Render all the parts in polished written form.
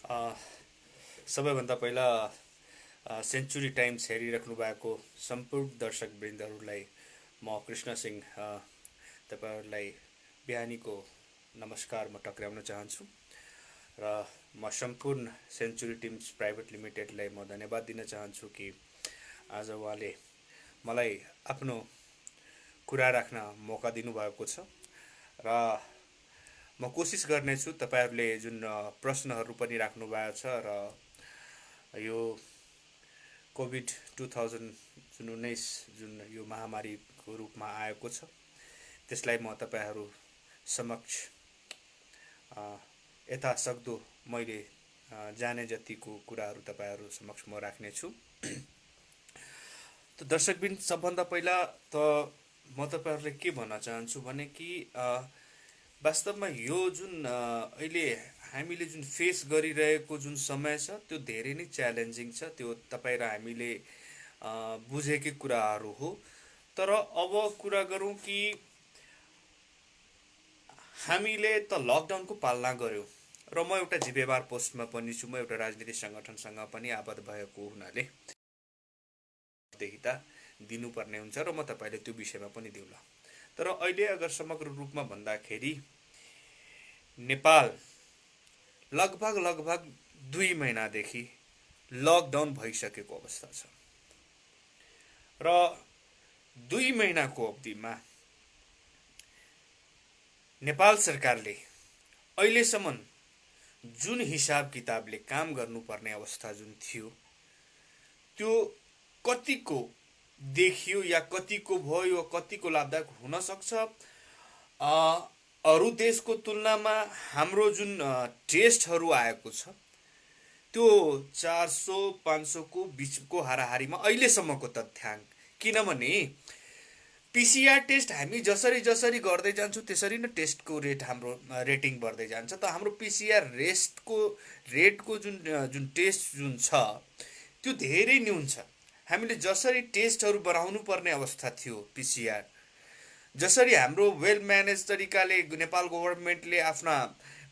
A, सबैभन्दा पहिला century times हेरिराख्नु भएको सम्पूर्ण दर्शकवृन्दहरूलाई म कृष्ण सिंह तपाईँहरूलाई बिहानीको नमस्कार म टक्राउन चाहन्छु र म सम्पूर्ण सेन्चुरी टिम्स प्राइभेट लिमिटेडलाई म धन्यवाद दिन चाहन्छु कि आज उहाँले मलाई आफ्नो कुरा राख्न मौका दिनुभएको छ र म कोसिस गर्नेछु तपाईँहरूले जुन प्रश्नहरू पनि राख्नु भएको छ र यो कोभिड 2019 जुन यो महामारीको रूपमा आएको छ त्यसलाई म तपाईँहरू समक्ष यथासक्दो मैले जाने जतिको कुराहरू तपाईँहरू समक्ष म राख्नेछु। त दर्शकबिन सबभन्दा पहिला त म तपाईँहरूलाई के भन्न चाहन्छु भने कि वास्तवमा यो जुन अहिले हामीले जुन फेस गरिरहेको जुन समय छ त्यो धेरै नै च्यालेन्जिङ छ। त्यो तपाईँ र हामीले बुझेकै कुराहरू हो। तर अब कुरा गरौँ कि हामीले त लकडाउनको पालना गऱ्यौँ र म एउटा जिम्मेवार पोस्टमा पनि छु। म एउटा राजनीतिक सङ्गठनसँग पनि आबद्ध भएको हुनाले देखिता दिनुपर्ने हुन्छ र म तपाईँले त्यो विषयमा पनि दिउँला। तर अहिले अगर समग्र रूपमा भन्दाखेरि नेपाल लगभग 2 महिनादेखि लकडाउन भइसकेको अवस्था छ र 2 महिनाको अवधिमा नेपाल सरकारले अहिलेसम्म जुन हिसाब किताबले काम गर्नुपर्ने अवस्था जुन थियो त्यो कतिको देखियो या कतिको भयो कतिको लाभदायक हुन सक्छ। अरू देशको तुलनामा हाम्रो जुन टेस्टहरू आएको छ त्यो 400-500 को बिचको हाराहारीमा अहिलेसम्मको तथ्याङ्क। किनभने पिसिआर टेस्ट हामी जसरी जसरी गर्दै जान्छौँ त्यसरी नै टेस्टको रेट हाम्रो रेटिङ बढ्दै जान्छ। त हाम्रो पिसिआर रेटको जुन टेस्ट जुन छ त्यो धेरै न्यून छ। हामीले जसरी टेस्टहरू बढाउनु पर्ने अवस्था थियो पिसिआर, जसरी हाम्रो वेल म्यानेज तरिकाले नेपाल गभर्मेन्टले आफ्ना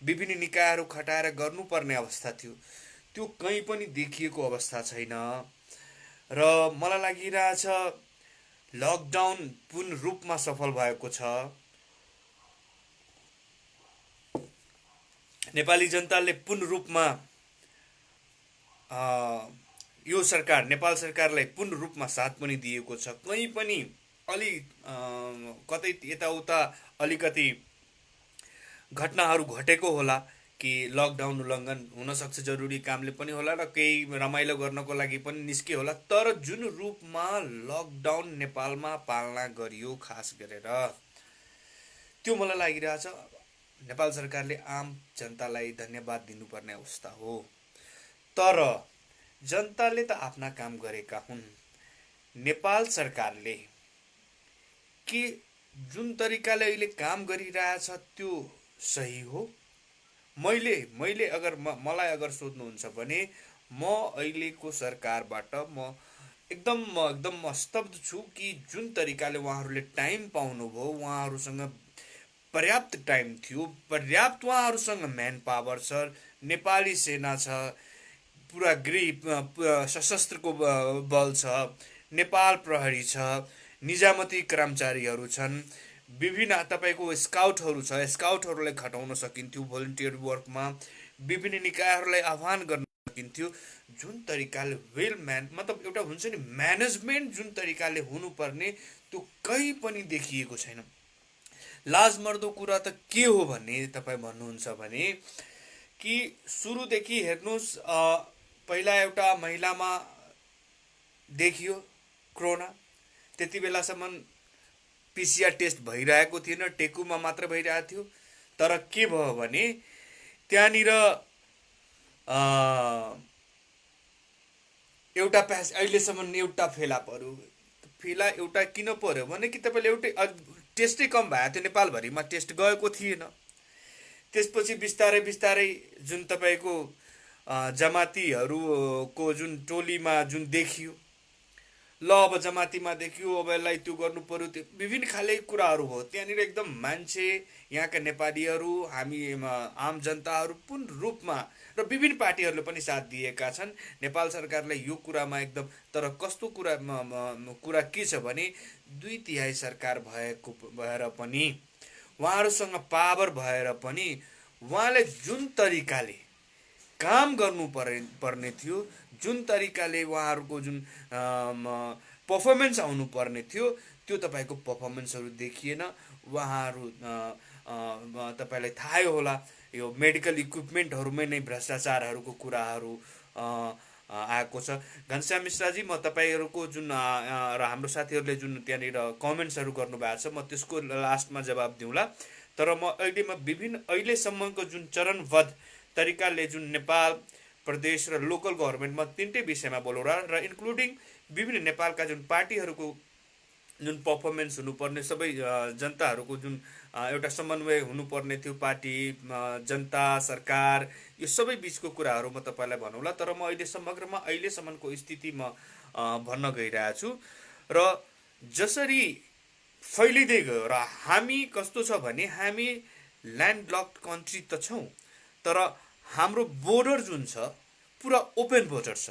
विभिन्न निकायहरू खटाएर गर्नुपर्ने अवस्था थियो त्यो कहीँ पनि देखिएको अवस्था छैन। र मलाई लागिरहेछ लकडाउन पूर्ण रूपमा सफल भएको छ। नेपाली जनताले पूर्ण रूपमा यो सरकार नेपाल सरकारलाई पूर्ण रूपमा साथ पनि दिएको छ। कहीँ पनि अलि कतै यताउता अलिकति घटनाहरू घटेको होला कि लकडाउन उल्लङ्घन हुनसक्छ, जरुरी कामले पनि होला र केही रमाइलो गर्नको लागि पनि निस्कियो होला। तर जुन रूपमा लकडाउन नेपालमा पालना गरियो खास गरेर त्यो मलाई लागिरहेछ नेपाल सरकारले आम जनतालाई धन्यवाद दिनुपर्ने अवस्था हो। तर जनताले त आफ्ना काम गरेका हुन्। नेपाल सरकारले के जुन तरिकाले अहिले काम गरिरहेछ त्यो सही हो? मैले अगर मलाई अगर सोध्नुहुन्छ भने म अहिलेको सरकारबाट म एकदम स्तब्ध छु कि जुन तरिकाले उहाँहरूले टाइम पाउनुभयो, उहाँहरूसँग पर्याप्त टाइम थियो, पर्याप्त उहाँहरूसँग म्यान पावर छ, नेपाली सेना छ, पुरा सशस्त्रको बल छ, नेपाल प्रहरी छ, निजामती कर्मचारीहरू छन्, विभिन्न तपाईँको स्काउटहरू छ, स्काउटहरूलाई खटाउन सकिन्थ्यो भोलिन्टियर वर्कमा, विभिन्न निकायहरूलाई आह्वान गर्न सकिन्थ्यो। जुन तरिकाले मतलब एउटा हुन्छ नि म्यानेजमेन्ट जुन तरिकाले हुनुपर्ने त्यो कहीँ पनि देखिएको छैन। लाजमर्दो कुरा त के हो भन्ने तपाईँ भन्नुहुन्छ भने कि सुरुदेखि हेर्नुहोस् पहिला एउटा महिलामा देखियो कोरोना, त्यति बेलासम्म पिसिआर टेस्ट भइरहेको थिएन, टेकुमा मात्र भइरहेको थियो। तर के भयो भने त्यहाँनिर एउटा अहिलेसम्म एउटा फेला पर्यो। फेला एउटा किन पर्यो भने कि तपाईँले एउटै टेस्टै कम भएको थियो, नेपालभरिमा टेस्ट गएको थिएन। त्यसपछि बिस्तारै जुन तपाईँको जमातीहरूको जुन टोलीमा जुन देखियो ल अब जमातीमा देखियो, अब यसलाई त्यो गर्नु पर्यो, त्यो विभिन्न खाले कुराहरू हो। त्यहाँनिर एकदम मान्छे, यहाँका नेपालीहरू, हामी आम जनताहरू पूर्ण रूपमा र विभिन्न पार्टीहरूले पनि साथ दिएका छन् नेपाल सरकारलाई यो कुरामा एकदम। तर कस्तो कुरा के छ भने 2/3 सरकार भएर पनि, उहाँहरूसँग पावर भएर पनि उहाँले जुन तरिकाले काम गर्नु पर्ने थियो, जुन तरिकाले उहाँहरूको जुन पर्फर्मेन्स आउनु पर्ने थियो, त्यो तपाईँको पर्फर्मेन्सहरू देखिएन। उहाँहरू तपाईँलाई थाहै होला, यो मेडिकल इक्विपमेन्टहरूमै नै भ्रष्टाचारहरूको कुराहरू आएको छ। घनश्याम मिश्राजी, म तपाईँहरूको जुन र हाम्रो साथीहरूले जुन त्यहाँनिर कमेन्ट्सहरू गर्नुभएको छ, म त्यसको लास्टमा जवाब दिउँला। तर म विभिन्न अहिलेसम्मको जुन चरणबद्ध तरिकाले जुन नेपाल प्रदेश र लोकल गभर्मेन्टमा तिनटै विषयमा बोलौँ र इन्क्लुडिङ विभिन्न नेपालका जुन पार्टीहरूको जुन पर्फर्मेन्स हुनुपर्ने, सबै जनताहरूको जुन एउटा समन्वय हुनुपर्ने थियो, पार्टी, जनता, सरकार, यो सबै बिचको कुराहरू म तपाईँलाई भनौँला। तर म अहिले समग्रमा अहिलेसम्मको स्थिति म भन्न गइरहेको छु। र जसरी फैलिँदै गयो, र हामी कस्तो छ भने हामी ल्यान्डलक्ड कन्ट्री त छौँ, तर हाम्रो बोर्डर जुन छ पुरा ओपन बोर्डर छ।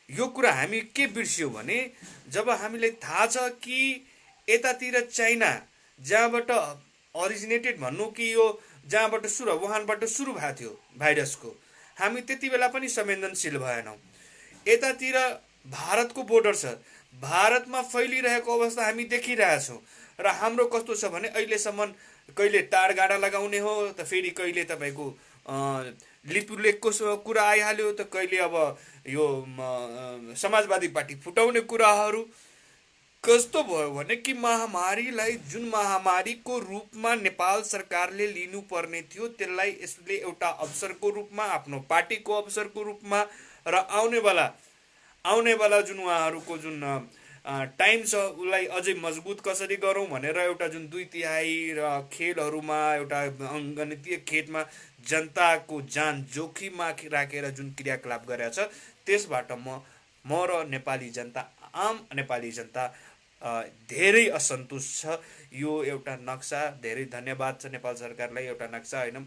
यो कुरा हामी के बिर्स्यौँ भने, जब हामीलाई थाहा छ कि यतातिर चाइना, जहाँबाट अरिजिनेटेड भन्नु कि यो जहाँबाट वुहानबाट सुरु भएको थियो भाइरसको, हामी त्यति बेला पनि संवेदनशील भएनौँ। यतातिर भारतको बोर्डर छ, भारतमा फैलिरहेको अवस्था हामी देखिरहेछौँ। र हाम्रो कस्तो छ भने अहिलेसम्म कहिले तारगाडा लगाउने हो, त फेरि कहिले तपाईँको लिपुलेखको कुरा आइहाल्यो, त कहिले अब यो समाजवादी पार्टी फुटाउने कुराहरू। कस्तो भयो भने कि महामारीलाई जुन महामारीको रूपमा नेपाल सरकारले लिनुपर्ने थियो, त्यसलाई यसले एउटा अवसरको रूपमा, आफ्नो पार्टीको अवसरको रूपमा र आउने वाला जुन उहाँहरूको जुन टाइम छ उसलाई अझै मजबुत कसरी गरौँ भनेर एउटा जुन 2/3 र खेलहरूमा, एउटा अङ्गणितीय खेलमा जनताको जान जोखिममा राखेर जुन क्रियाकलाप गरेको छ, त्यसबाट म र नेपाली जनता, आम नेपाली जनता धेरै असन्तुष्ट छ। यो एउटा नक्सा, धेरै धन्यवाद छ नेपाल सरकारलाई, एउटा नक्सा होइन,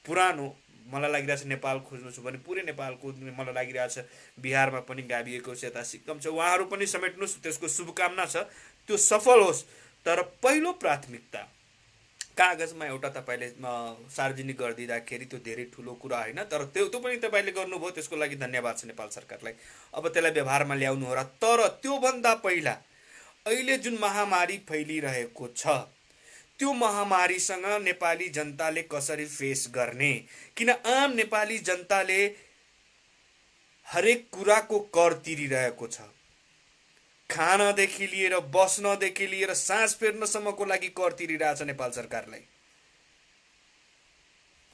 पुरानो मलाई लागिरहेछ नेपाल खोज्नु छु भने पुरै नेपालको मलाई लागिरहेछ, बिहारमा पनि गाभिएको छ, यता सिक्किम छ, उहाँहरू पनि समेट्नुहोस्, त्यसको शुभकामना छ, त्यो सफल होस्। तर पहिलो प्राथमिकता कागजमा एउटा तपाईँले सार्वजनिक गरिदिँदाखेरि त्यो धेरै ठुलो कुरा होइन, तर त्यो पनि तपाईँले गर्नुभयो, त्यसको लागि धन्यवाद छ नेपाल सरकारलाई। अब त्यसलाई व्यवहारमा ल्याउनु हो र। तर त्योभन्दा पहिला अहिले जुन महामारी फैलिरहेको छ, त्यो महामारीसँग नेपाली जनताले कसरी फेस गर्ने? किन आम नेपाली जनताले हरेक कुराको कर तिरिरहेको छ, खानदेखि लिएर बस्नदेखि लिएर सास फेर्नसम्मको लागि कर तिरिरहेछ नेपाल सरकारलाई।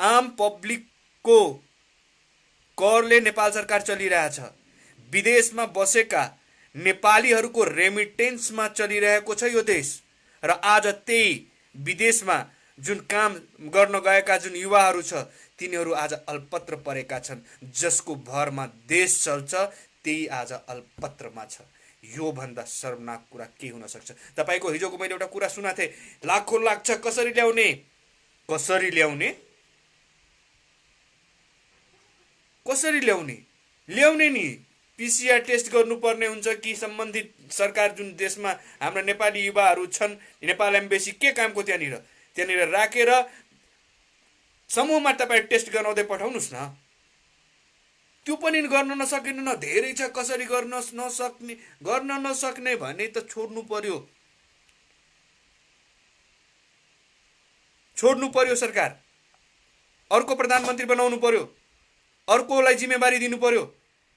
आम पब्लिकको करले नेपाल सरकार चलिरहेछ। विदेशमा बसेका नेपालीहरूको रेमिटेन्समा चलिरहेको छ यो देश। र आज त्यही विदेशमा जुन काम गर्न गएका जुन युवाहरू छ, तिनीहरू आज अल्पत्र परेका छन्। जसको भरमा देश चल्छ त्यही आज अल्पत्रमा छ। यो भन्दा शर्मनाक कुरा के हुन सक्छ? तपाईको हिजोको मैले एउटा कुरा सुनाएको थिएँ, लाखौं लाग्छ, कसरी ल्याउने? कसरी ल्याउने? कसरी ल्याउने? ल्याउने नि पीसीआर टेस्ट गर्नुपर्ने हुन्छ कि सम्बन्धित सरकार जुन देशमा हाम्रा नेपाली युवाहरू छन्, नेपाल एम्बेसी के कामको त्यहाँनिर राखेर समूहमा तपाईँ टेस्ट गराउँदै पठाउनुस् न। त्यो पनि गर्न नसकिने न धेरै छ, कसरी गर्न नसक्ने भने त छोड्नु पर्यो सरकार, अर्को प्रधानमन्त्री बनाउनु पर्यो, अर्कोलाई जिम्मेवारी दिनु पर्यो।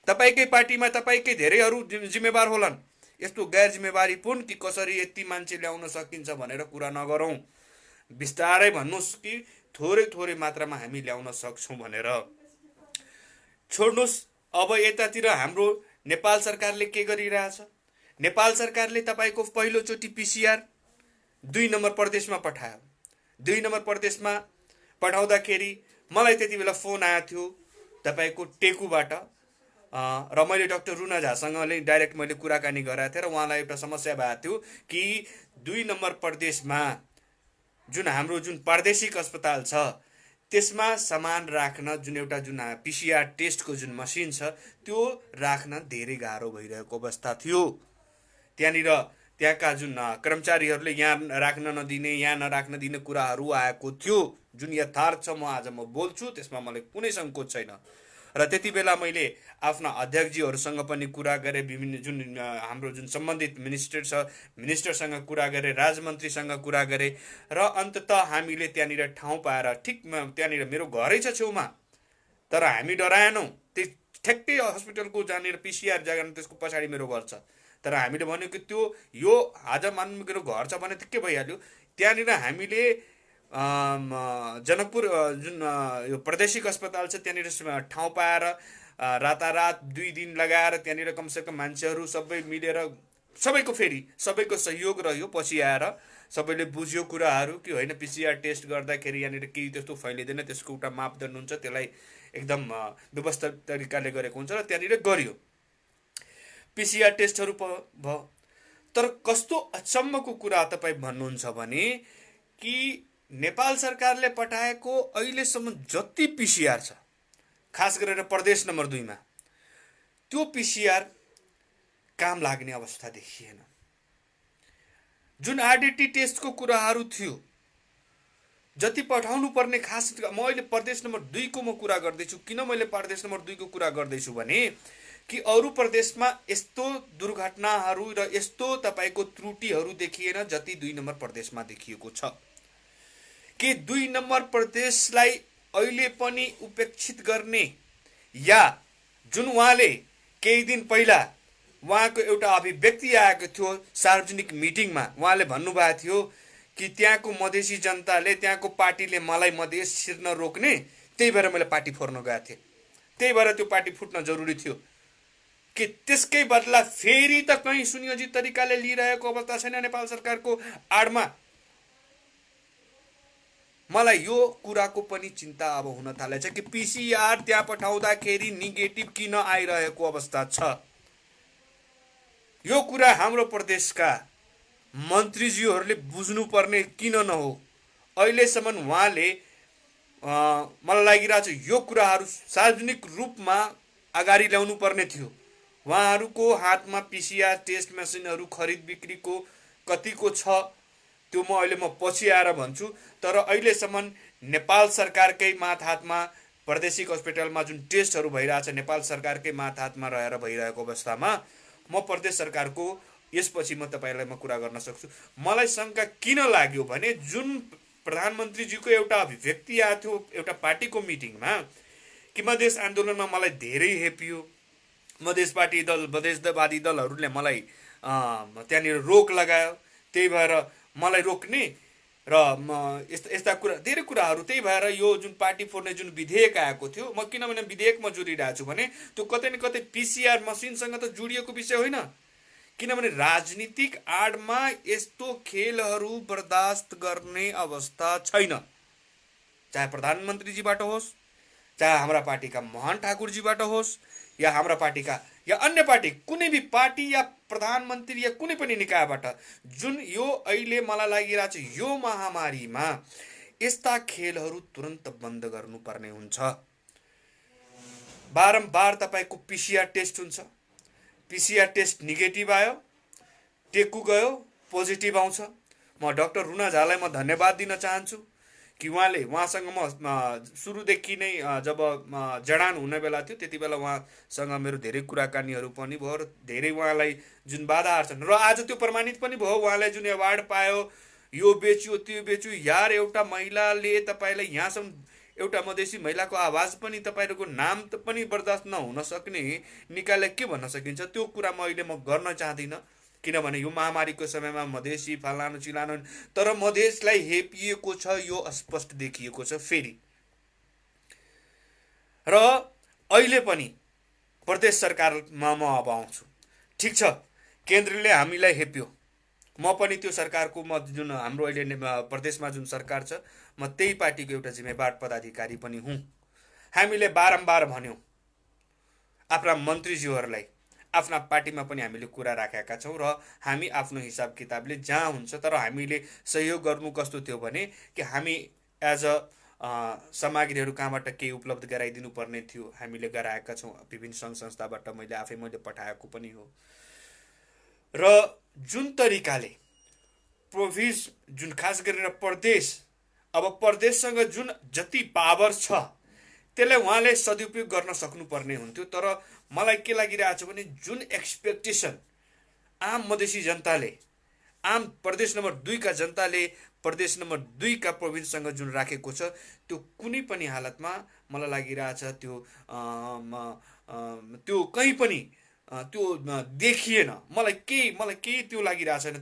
तपाईकै पार्टीमा तपाईकै धेरैहरू जिम्मेवार होलान्। यस्तो गैर जिम्मेवारीपूर्ण कि कसरी यति मान्छे ल्याउन सकिन्छ भनेर कुरा नगरौँ। बिस्तारै भन्नुस् कि थोरै थोरै मात्रामा हामी ल्याउन सक्छौँ भनेर छोड्नुस्। अब यतातिर हाम्रो नेपाल सरकारले के गरिरहेछ? नेपाल सरकारले तपाईको पहिलोचोटि पीसीआर 2 नम्बर प्रदेशमा पठायो। 2 नम्बर प्रदेशमा पठाउँदाखेरि मलाई त्यति बेला फोन आएको थियो तपाईको टेकुबाट, र मैले डाक्टर रुना झासँगले डाइरेक्ट मैले कुराकानी गराएको थिएँ र उहाँलाई एउटा समस्या भएको थियो कि 2 नम्बर प्रदेशमा जुन हाम्रो जुन प्रादेशिक अस्पताल छ त्यसमा सामान राख्न जुन एउटा जुन पिसिआर टेस्टको जुन मसिन छ त्यो राख्न धेरै गाह्रो भइरहेको अवस्था थियो। त्यहाँनिर त्यहाँका जुन कर्मचारीहरूले यहाँ राख्न नदिने यहाँ नराख्न दिने कुराहरू आएको थियो, जुन यथार्थ छ। आज म बोल्छु, त्यसमा मलाई कुनै सङ्कोच छैन। र त्यति बेला मैले आफ्ना अध्यक्षजीहरूसँग पनि कुरा गरेँ, विभिन्न जुन हाम्रो जुन सम्बन्धित मिनिस्टर छ मिनिस्टरसँग कुरा गरेँ, राजमन्त्रीसँग कुरा गरेँ र अन्ततः हामीले त्यहाँनिर ठाउँ पाएर ठिक त्यहाँनिर मेरो घरै छ छेउमा, तर हामी डराएनौँ। त्यो ठ्याक्कै हस्पिटलको जहाँनिर पिसिआर जग्गा त्यसको पछाडि मेरो घर छ, तर हामीले भन्यो कि त्यो यो आज मान्नु मेरो घर छ भने के भइहाल्यो। त्यहाँनिर हामीले जनकपुर जुन यो प्रादेशिक अस्पताल छ त्यहाँनिर ठाउँ पाएर रातारात 2 दिन लगाएर त्यहाँनिर कमसेकम मान्छेहरू सबै मिलेर सबैको फेरि सबैको सहयोग रह्यो। पछि आएर सबैले बुझ्यो कुराहरू कि होइन, पिसिआर टेस्ट गर्दाखेरि यहाँनिर केही त्यस्तो फैलिँदैन, त्यसको एउटा मापदण्ड हुन्छ, त्यसलाई एकदम व्यवस्थित तरिकाले गरेको हुन्छ र त्यहाँनिर गरियो। पिसिआर टेस्टहरू भयो। तर कस्तो अचम्मको कुरा तपाईँ भन्नुहुन्छ भने कि नेपाल सरकारले पठाएको अहिलेसम्म जति पिसिआर छ, खास गरेर प्रदेश नम्बर 2मा त्यो पिसिआर काम लाग्ने अवस्था देखिएन। जुन आरडिटी टेस्टको कुराहरू थियो, जति पठाउनु पर्ने, खास म अहिले प्रदेश नम्बर 2को म कुरा गर्दैछु। किन मैले प्रदेश नम्बर 2को कुरा गर्दैछु भने कि अरू प्रदेशमा यस्तो दुर्घटनाहरू र यस्तो तपाईँको त्रुटिहरू देखिएन जति 2 नम्बर प्रदेशमा देखिएको छ। कि 2 नम्बर प्रदेशलाई अहिले पनि उपेक्षित गर्ने, या जुन उहाँले केही दिन पहिला उहाँको एउटा अभिव्यक्ति आएको थियो सार्वजनिक मिटिङमा, उहाँले भन्नुभएको थियो कि त्यहाँको मधेसी जनताले, त्यहाँको पार्टीले मलाई मधेस छिर्न रोक्ने, त्यही भएर मैले पार्टी फोर्न गएको थिएँ, त्यही भएर त्यो पार्टी फुट्न जरुरी थियो। कि त्यसकै बदला फेरि त कहीँ सुनियोजित तरिकाले लिइरहेको अवस्था छैन नेपाल सरकारको आडमा। मलाई यो कुराको पनि चिन्ता अब हुन थालेछ कि पिसिआर त्यहाँ पठाउँदाखेरि नेगेटिभ किन आइरहेको अवस्था छ। यो कुरा हाम्रो प्रदेशका मन्त्रीज्यूहरूले बुझ्नुपर्ने किन नहो। अहिलेसम्म उहाँले मलाई लागिरहेछ यो कुराहरू सार्वजनिक रूपमा अगाडि ल्याउनु पर्ने थियो। उहाँहरूको हातमा पिसिआर टेस्ट मेसिनहरू खरिद बिक्रीको कतिको छ त्यो म पछि आएर भन्छु। तर अहिलेसम्म नेपाल सरकारकै हातमा प्रादेशिक अस्पतालमा जुन टेस्टहरू भइरहेछ नेपाल सरकारकै हातमा रहेर भइरहेको अवस्थामा म प्रदेश सरकारको यसपछि म तपाईलाई म कुरा गर्न सक्छु। मलाई शङ्का किन लाग्यो भने जुन प्रधानमन्त्रीजीको एउटा अभिव्यक्ति आएको थियो एउटा पार्टीको मिटिङमा कि मधेस आन्दोलनमा मलाई धेरै हेपियो, मधेसवादी दल मधेसवादी दलहरूले मलाई त्यहाँनिर रोक लगायो, त्यही भएर मलाई रोक्ने र यस्ता कुरा धेरै कुराहरू, त्यही भएर यो जुन पार्टी फोर्ने जुन विधेयक आएको थियो, म किनभने विधेयकमा जोडिरहेको छु भने त्यो कतै न कतै पिसिआर मसिनसँग त जोडिएको विषय होइन। किनभने राजनीतिक आडमा यस्तो खेलहरू बर्दास्त गर्ने अवस्था छैन, चाहे प्रधानमन्त्रीजीबाट होस्, चाहे हाम्रा पार्टीका मोहन ठाकुरजीबाट होस्, या हाम्रा पार्टीका या अन्य पार्टी कुनै भी पार्टी या प्रधानमन्त्री या कुनै पनि निकायबाट जुन यो अहिले मलाई लागिरहेछ यो महामारीमा यस्ता खेलहरू तुरन्त बन्द गर्नुपर्ने हुन्छ। बारम्बार तपाईको पिसिआर टेस्ट हुन्छ, पिसिआर टेस्ट नेगेटिभ आयो, टेकु गयो, पोजिटिभ आउँछ। म डाक्टर रुना झालाई म धन्यवाद दिन चाहन्छु कि उहाँसँग म सुरुदेखि नै जब जडान हुने बेला थियो त्यति बेला उहाँसँग मेरो धेरै कुराकानीहरू पनि भयो र धेरै उहाँलाई जुन बाधाहरू छन् र आज त्यो प्रमाणित पनि भयो। उहाँलाई जुन अवार्ड पायो, यो बेच्यो त्यो बेच्यो, यार एउटा महिलाले तपाईँलाई यहाँसम्म एउटा मधेसी महिलाको आवाज पनि तपाईँहरूको नाम त पनि बर्दास्त नहुन सक्ने निकायलाई के भन्न सकिन्छ त्यो कुरा अहिले म गर्न चाहदिनँ। किनभने यो महामारीको समयमा मधेसी फलानु चिलानु, तर मधेसलाई हेपिएको छ यो स्पष्ट देखिएको छ फेरि। र अहिले पनि प्रदेश सरकारमा म अब आउँछु। ठिक छ, केन्द्रले हामीलाई हेप्यो, म पनि त्यो सरकारको म जुन हाम्रो अहिले प्रदेशमा जुन सरकार छ म त्यही पार्टीको एउटा जिम्मेवार पदाधिकारी पनि हुँ। हामीले बारम्बार भन्यौँ आफ्ना मन्त्रीज्यूहरूलाई आफ्ना पार्टीमा पनि हामीले कुरा राखेका छौँ र हामी आफ्नो हिसाब किताबले जहाँ हुन्छ, तर हामीले सहयोग गर्नु कस्तो थियो भने कि हामी एज अ सामग्रीहरू कहाँबाट केही उपलब्ध गराइदिनु पर्ने थियो, हामीले गराएका छौँ। विभिन्न सङ्घ संस्थाबाट मैले पठाएको पनि हो। र जुन तरिकाले प्रोभिन्स, जुन खास गरेर प्रदेश, अब प्रदेशसँग जुन जति पावर छ त्यसलाई उहाँले सदुपयोग गर्न सक्नुपर्ने हुन्थ्यो। तर मलाई के लागिरहेछ भने जुन एक्सपेक्टेसन आम मधेसी जनताले, आम प्रदेश नम्बर 2 का जनताले प्रदेश नम्बर 2 का प्रोभिन्ससँग जुन राखेको छ, त्यो कुनै पनि हालतमा मलाई लागिरहेछ त्यो कहीँ पनि त्यो देखिएन। मलाई केही त्यो लागिरहेको छैन।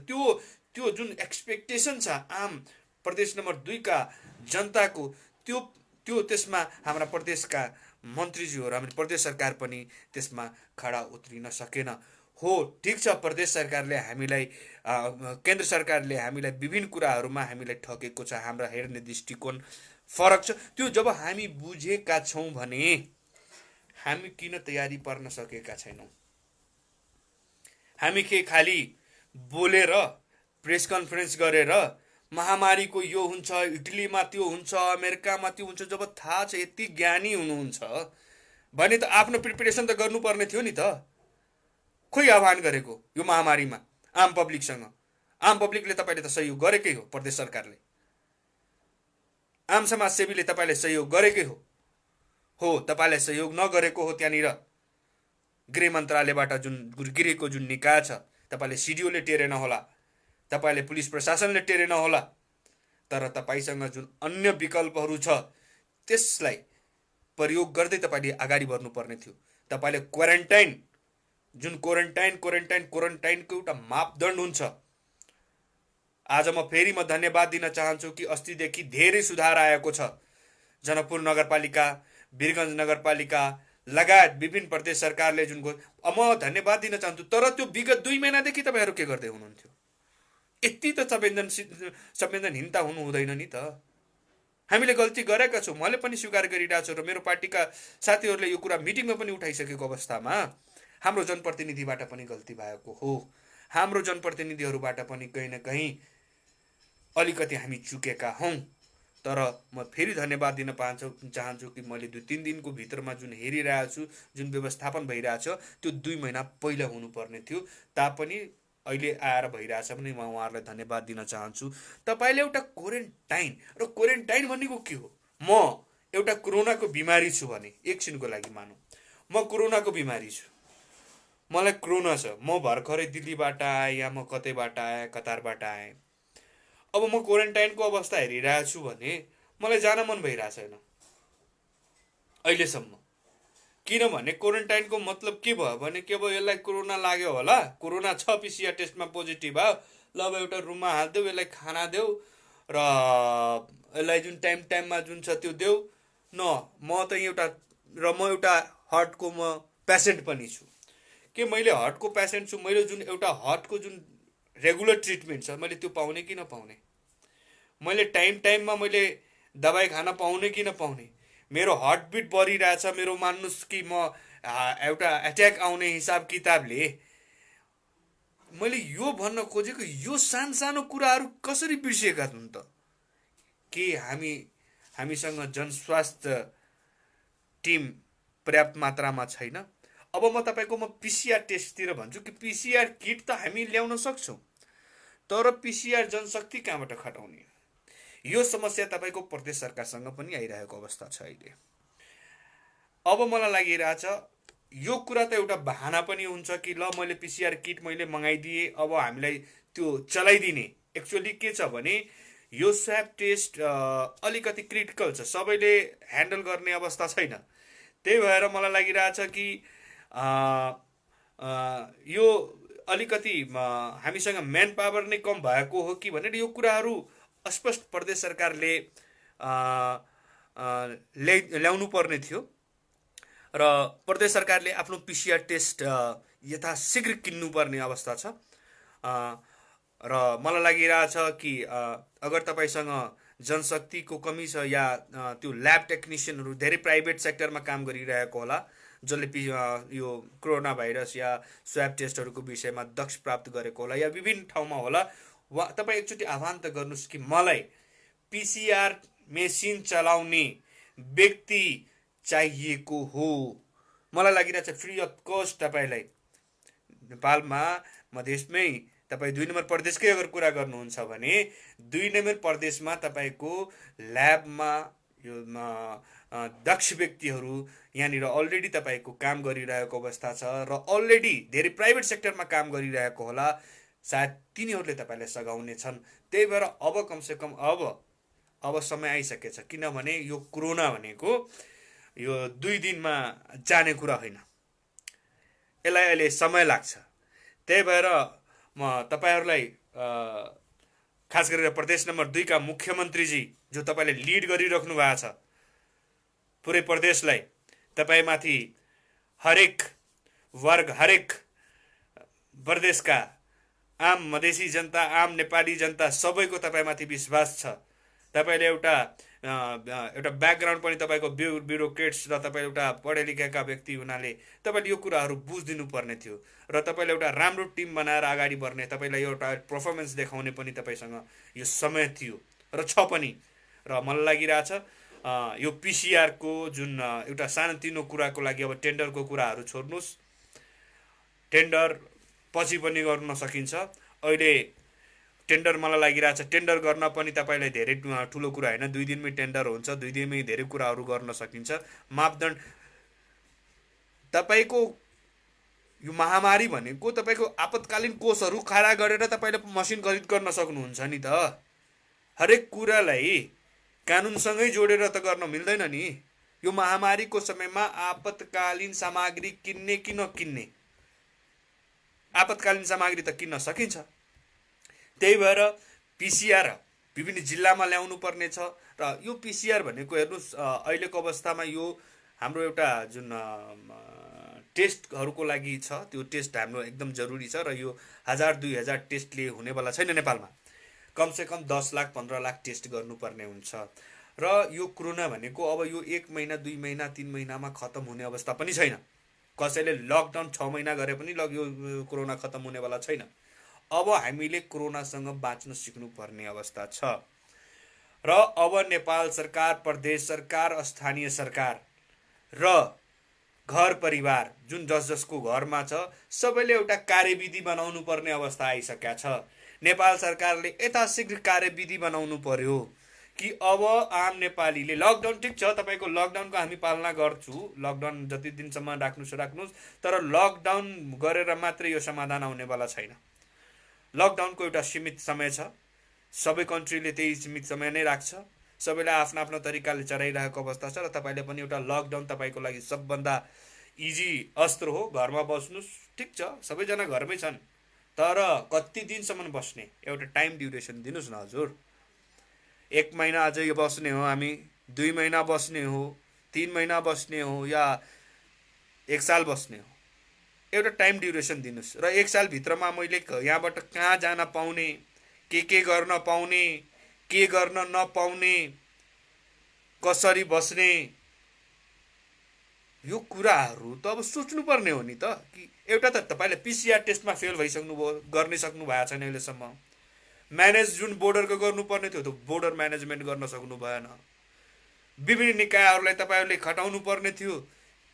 त्यो जुन एक्सपेक्टेसन छ आम प्रदेश नम्बर 2 का जनताको, त्यो त्यसमा हाम्रा प्रदेशका मन्त्रीज्यूहरू, हाम्रो प्रदेश सरकार पनि त्यसमा खडा उत्रिन सकेन। हो, ठिक छ, प्रदेश सरकारले हामीलाई, केन्द्र सरकारले हामीलाई विभिन्न कुराहरूमा हामीलाई ठगेको छ, हाम्रा हेर्ने दृष्टिकोण फरक छ। त्यो जब हामी बुझेका छौँ भने हामी किन तयारी पार्न सकेका छैनौँ? हामी के खालि बोलेर प्रेस कन्फरेन्स गरेर महामारीको यो हुन्छ, इटलीमा त्यो हुन्छ, अमेरिकामा त्यो हुन्छ, जब थाहा छ, यति ज्ञानी हुनुहुन्छ भने त आफ्नो प्रिपेरेसन त गर्नुपर्ने थियो नि त। खोइ आह्वान गरेको यो महामारीमा आम पब्लिकसँग? आम पब्लिकले तपाईँले त सहयोग गरेकै हो, प्रदेश सरकारले, आम समाजसेवीले तपाईँले सहयोग गरेकै हो। तपाईँलाई सहयोग नगरेको हो त्यहाँनिर गृह मन्त्रालयबाट जुन गृहको जुन निकाय छ, तपाईँले सिडिओले टेरेन होला, तपाईँले पुलिस प्रशासनले टेरेन होला, तर तपाईँसँग जुन अन्य विकल्पहरू छ त्यसलाई प्रयोग गर्दै तपाईँले अगाडि बढ्नुपर्ने थियो। तपाईँले क्वारेन्टाइनको एउटा मापदण्ड हुन्छ। आज म फेरि धन्यवाद दिन चाहन्छु कि अस्तिदेखि धेरै सुधार आएको छ। जनकपुर नगरपालिका, वीरगञ्ज नगरपालिका लगायत विभिन्न प्रदेश सरकारले जुन म धन्यवाद दिन चाहन्छु। तर त्यो विगत 2 महिनादेखि तपाईँहरू के गर्दै हुनुहुन्थ्यो? यति त संवेदनहीनता हुनु हुँदैन नि त। हामीले गल्ती गरेका छौँ, मैले पनि स्वीकार गरिरहेको छु र मेरो पार्टीका साथीहरूले यो कुरा मिटिङमा पनि उठाइसकेको अवस्थामा हाम्रो जनप्रतिनिधिबाट पनि गल्ती भएको हो। हाम्रो जनप्रतिनिधिहरूबाट पनि कहीँ न कहीँ अलिकति हामी चुकेका हौँ। तर म फेरि धन्यवाद दिन चाहन्छु कि मैले 2-3 दिनको भित्रमा जुन हेरिरहेको छु, जुन व्यवस्थापन भइरहेछ, त्यो 2 महिना पहिला हुनुपर्ने थियो, तापनि अहिले आएर भइरहेछ भने म उहाँहरूलाई धन्यवाद दिन चाहन्छु। तपाईँले एउटा क्वारेन्टाइन, र क्वारेन्टाइन भनेको के हो? म एउटा कोरोनाको बिमारी छु भने, एकछिनको लागि मानौँ म कोरोनाको बिमारी छु, मलाई कोरोना छ, म भर्खरै दिल्लीबाट आएँ या म कतैबाट आएँ, कतारबाट आएँ। अब म क्वारेन्टाइनको अवस्था हेरिरहेको छु भने मलाई जान मन भइरहेको छैन अहिलेसम्म। किनभने क्वारेन्टाइनको मतलब के भयो भने के भयो, यसलाई कोरोना लाग्यो होला, कोरोना छ, पिसिआर टेस्टमा पोजिटिभ आयो, ल अब एउटा रुममा हालिदेऊ, यसलाई खाना देऊ र यसलाई जुन टाइममा जुन छ त्यो देऊ न। म एउटा हार्टको पेसेन्ट पनि छु। के मैले हार्टको पेसेन्ट छु, मैले जुन एउटा हार्टको जुन रेगुलर ट्रिटमेन्ट छ मैले त्यो पाउने कि नपाउने? मैले टाइममा मैले दबाई खान पाउने कि नपाउने? मेरो हार्टबिट बढिरहेछ, मेरो मान्नुहोस् कि म एउटा एट्याक आउने हिसाब किताबले। मैले यो भन्न खोजेको, यो सानो कुराहरू कसरी बिर्सिएका हुन् त? के हामीसँग जनस्वास्थ्य टिम पर्याप्त मात्रामा छैन? अब म तपाईँको पिसिआर टेस्टतिर भन्छु कि पिसिआर किट त हामी ल्याउन सक्छौँ, तर पिसिआर जनशक्ति कहाँबाट खटाउने? यो समस्या तपाईँको प्रदेश सरकारसँग पनि आइरहेको अवस्था छ अहिले। अब मलाई लागिरहेछ यो कुरा त एउटा बहाना पनि हुन्छ कि ल मैले पिसिआर किट मैले मगाइदिएँ, अब हामीलाई त्यो चलाइदिने। एक्चुअली के छ भने यो स्वैब टेस्ट अलिकति क्रिटिकल छ, सबैले ह्यान्डल गर्ने अवस्था छैन। त्यही भएर मलाई लागिरहेछ कि यो अलिकति हामीसँग म्यान पावर नै कम भएको हो कि भनेर यो कुराहरू स्पष्ट प्रदेश सरकारले ल्याउनु पर्ने थियो र प्रदेश सरकारले आफ्नो पिसिआर टेस्ट यथाशीघ्र किन्नुपर्ने अवस्था छ। र मलाई लागिरहेछ कि अगर तपाईँसँग जनशक्तिको कमी छ या त्यो ल्याब टेक्निसियनहरू धेरै प्राइभेट सेक्टरमा काम गरिरहेको होला, जसले यो कोरोना भाइरस या स्वाब टेस्टहरूको विषयमा दक्ष प्राप्त गरेको होला या विभिन्न ठाउँमा होला। तपाईँ एकचोटि आह्वान त गर्नुहोस् कि मलाई पिसिआर मेसिन चलाउने व्यक्ति चाहिएको हो। मलाई लागिरहेछ फ्री अफ कस्ट तपाईँलाई नेपालमा मधेसमै तपाईँ 2 नम्बर प्रदेशकै अगर कुरा गर्नुहुन्छ भने 2 नम्बर प्रदेशमा तपाईँको ल्याबमा यो दक्ष व्यक्तिहरू यहाँनिर अलरेडी तपाईँको काम गरिरहेको अवस्था छ र अलरेडी धेरै प्राइभेट सेक्टरमा काम गरिरहेको होला। सायद तिनीहरूले तपाईँलाई सघाउने छन्। त्यही भएर अब कमसेकम अब समय आइसकेछ, किनभने यो कोरोना भनेको यो 2 दिनमा जाने कुरा होइन, यसलाई अहिले समय लाग्छ। त्यही भएर म तपाईँहरूलाई खास गरेर प्रदेश नम्बर 2 का मुख्यमन्त्रीजी जो तपाईँले लिड गरिराख्नु भएको छ पुरै प्रदेशलाई, तपाईँमाथि हरेक वर्ग हरेक प्रदेशका आम मधेसी जनता आम नेपाली जनता सबैको तपाईँमाथि विश्वास छ। तपाईँले एउटा ब्याकग्राउन्ड पनि तपाईँको ब्युरोक्रेट्स र तपाईँ एउटा पढे लेखेका व्यक्ति हुनाले तपाईँले यो कुराहरू बुझिदिनु पर्ने थियो र तपाईँले एउटा राम्रो टिम बनाएर अगाडि बढ्ने, तपाईँलाई एउटा पर्फर्मेन्स देखाउने पनि तपाईँसँग यो समय थियो र छ पनि। र मलाई लागिरहेछ यो पिसिआरको जुन एउटा सानोतिनो कुराको लागि अब टेन्डरको कुराहरू छोड्नुहोस्, टेन्डर पछि पनि गर्न सकिन्छ। अहिले टेन्डर मलाई लागिरहेछ टेन्डर गर्न पनि तपाईँलाई धेरै ठुलो कुरा होइन, 2 दिनमै टेन्डर हुन्छ, 2 दिनमै धेरै कुराहरू गर्न सकिन्छ। मापदण्ड तपाईँको यो महामारी भनेको तपाईँको आपतकालीन कोषहरू खडा गरेर तपाईँले मसिन खरिद गर्न सक्नुहुन्छ नि त। हरेक कुरालाई कानुनसँगै जोडेर त गर्न मिल्दैन नि। यो महामारीको समयमा आपतकालीन सामग्री किन्ने कि नकिन्ने, आपतकालीन सामग्री त किन्न सकिन्छ। त्यही भएर पिसिआर विभिन्न जिल्लामा ल्याउनु पर्ने छ र यो पिसिआर भनेको हेर्नुहोस् अहिलेको अवस्थामा यो हाम्रो एउटा जुन टेस्टहरूको लागि छ त्यो टेस्ट हाम्रो एकदम जरुरी छ र यो 1000-2000 टेस्टले हुनेवाला छैन। नेपालमा कमसेकम 10 लाख 15 लाख टेस्ट गर्नुपर्ने हुन्छ र यो कोरोना भनेको अब यो 1 महिना 2 महिना 3 महिनामा खत्तम हुने अवस्था पनि छैन। कसैले लकडाउन 6 महिना गरे पनि यो कोरोना खत्तम हुनेवाला छैन। अब हामीले कोरोनासँग बाँच्न सिक्नुपर्ने अवस्था छ र अब नेपाल सरकार, प्रदेश सरकार, स्थानीय सरकार र घर परिवार जुन जसको घरमा छ सबैले एउटा कार्यविधि बनाउनु पर्ने अवस्था आइसकेको छ। नेपाल सरकारले यथाशीघ्र कार्यविधि बनाउनु पर्यो कि अब आम नेपालीले लकडाउन ठिक छ, तपाईँको लकडाउनको हामी पालना गर्छु, लकडाउन जति दिनसम्म राख्नुहोस्, तर लकडाउन गरेर मात्रै यो समाधान आउनेवाला छैन। लकडाउनको एउटा सीमित समय छ, सबै कन्ट्रीले त्यही सीमित समय नै राख्छ, सबैले आफ्नो आफ्नो तरिकाले चलाइरहेको अवस्था छ र तपाईँले पनि एउटा लकडाउन तपाईँको लागि सबभन्दा इजी अस्त्र हो। घरमा बस्नुहोस्, ठिक छ, सबैजना घरमै छन्, तर कति दिनसम्म बस्ने एउटा टाइम ड्युरेसन दिनुहोस् न हजुर। 1 महिना अझै बस्ने हो हामी, 2 महिना बस्ने हो, 3 महिना बस्ने हो या 1 साल बस्ने हो, एउटा टाइम ड्युरेसन दिनुहोस्। र 1 सालभित्रमा मैले यहाँबाट कहाँ जान पाउने, के गर्न पाउने, के गर्न नपाउने, कसरी बस्ने, यो कुराहरू त अब सोच्नुपर्ने हो नि त। कि एउटा त तपाईँले पिसिआर टेस्टमा फेल भइसक्नुभयो, गर्न सक्नु भएको छैन अहिलेसम्म। म्यानेज जुन बोर्डरको गर्नुपर्ने थियो त्यो बोर्डर म्यानेजमेन्ट गर्न सक्नु भएन। विभिन्न निकायहरूलाई तपाईँहरूले खटाउनु पर्ने थियो,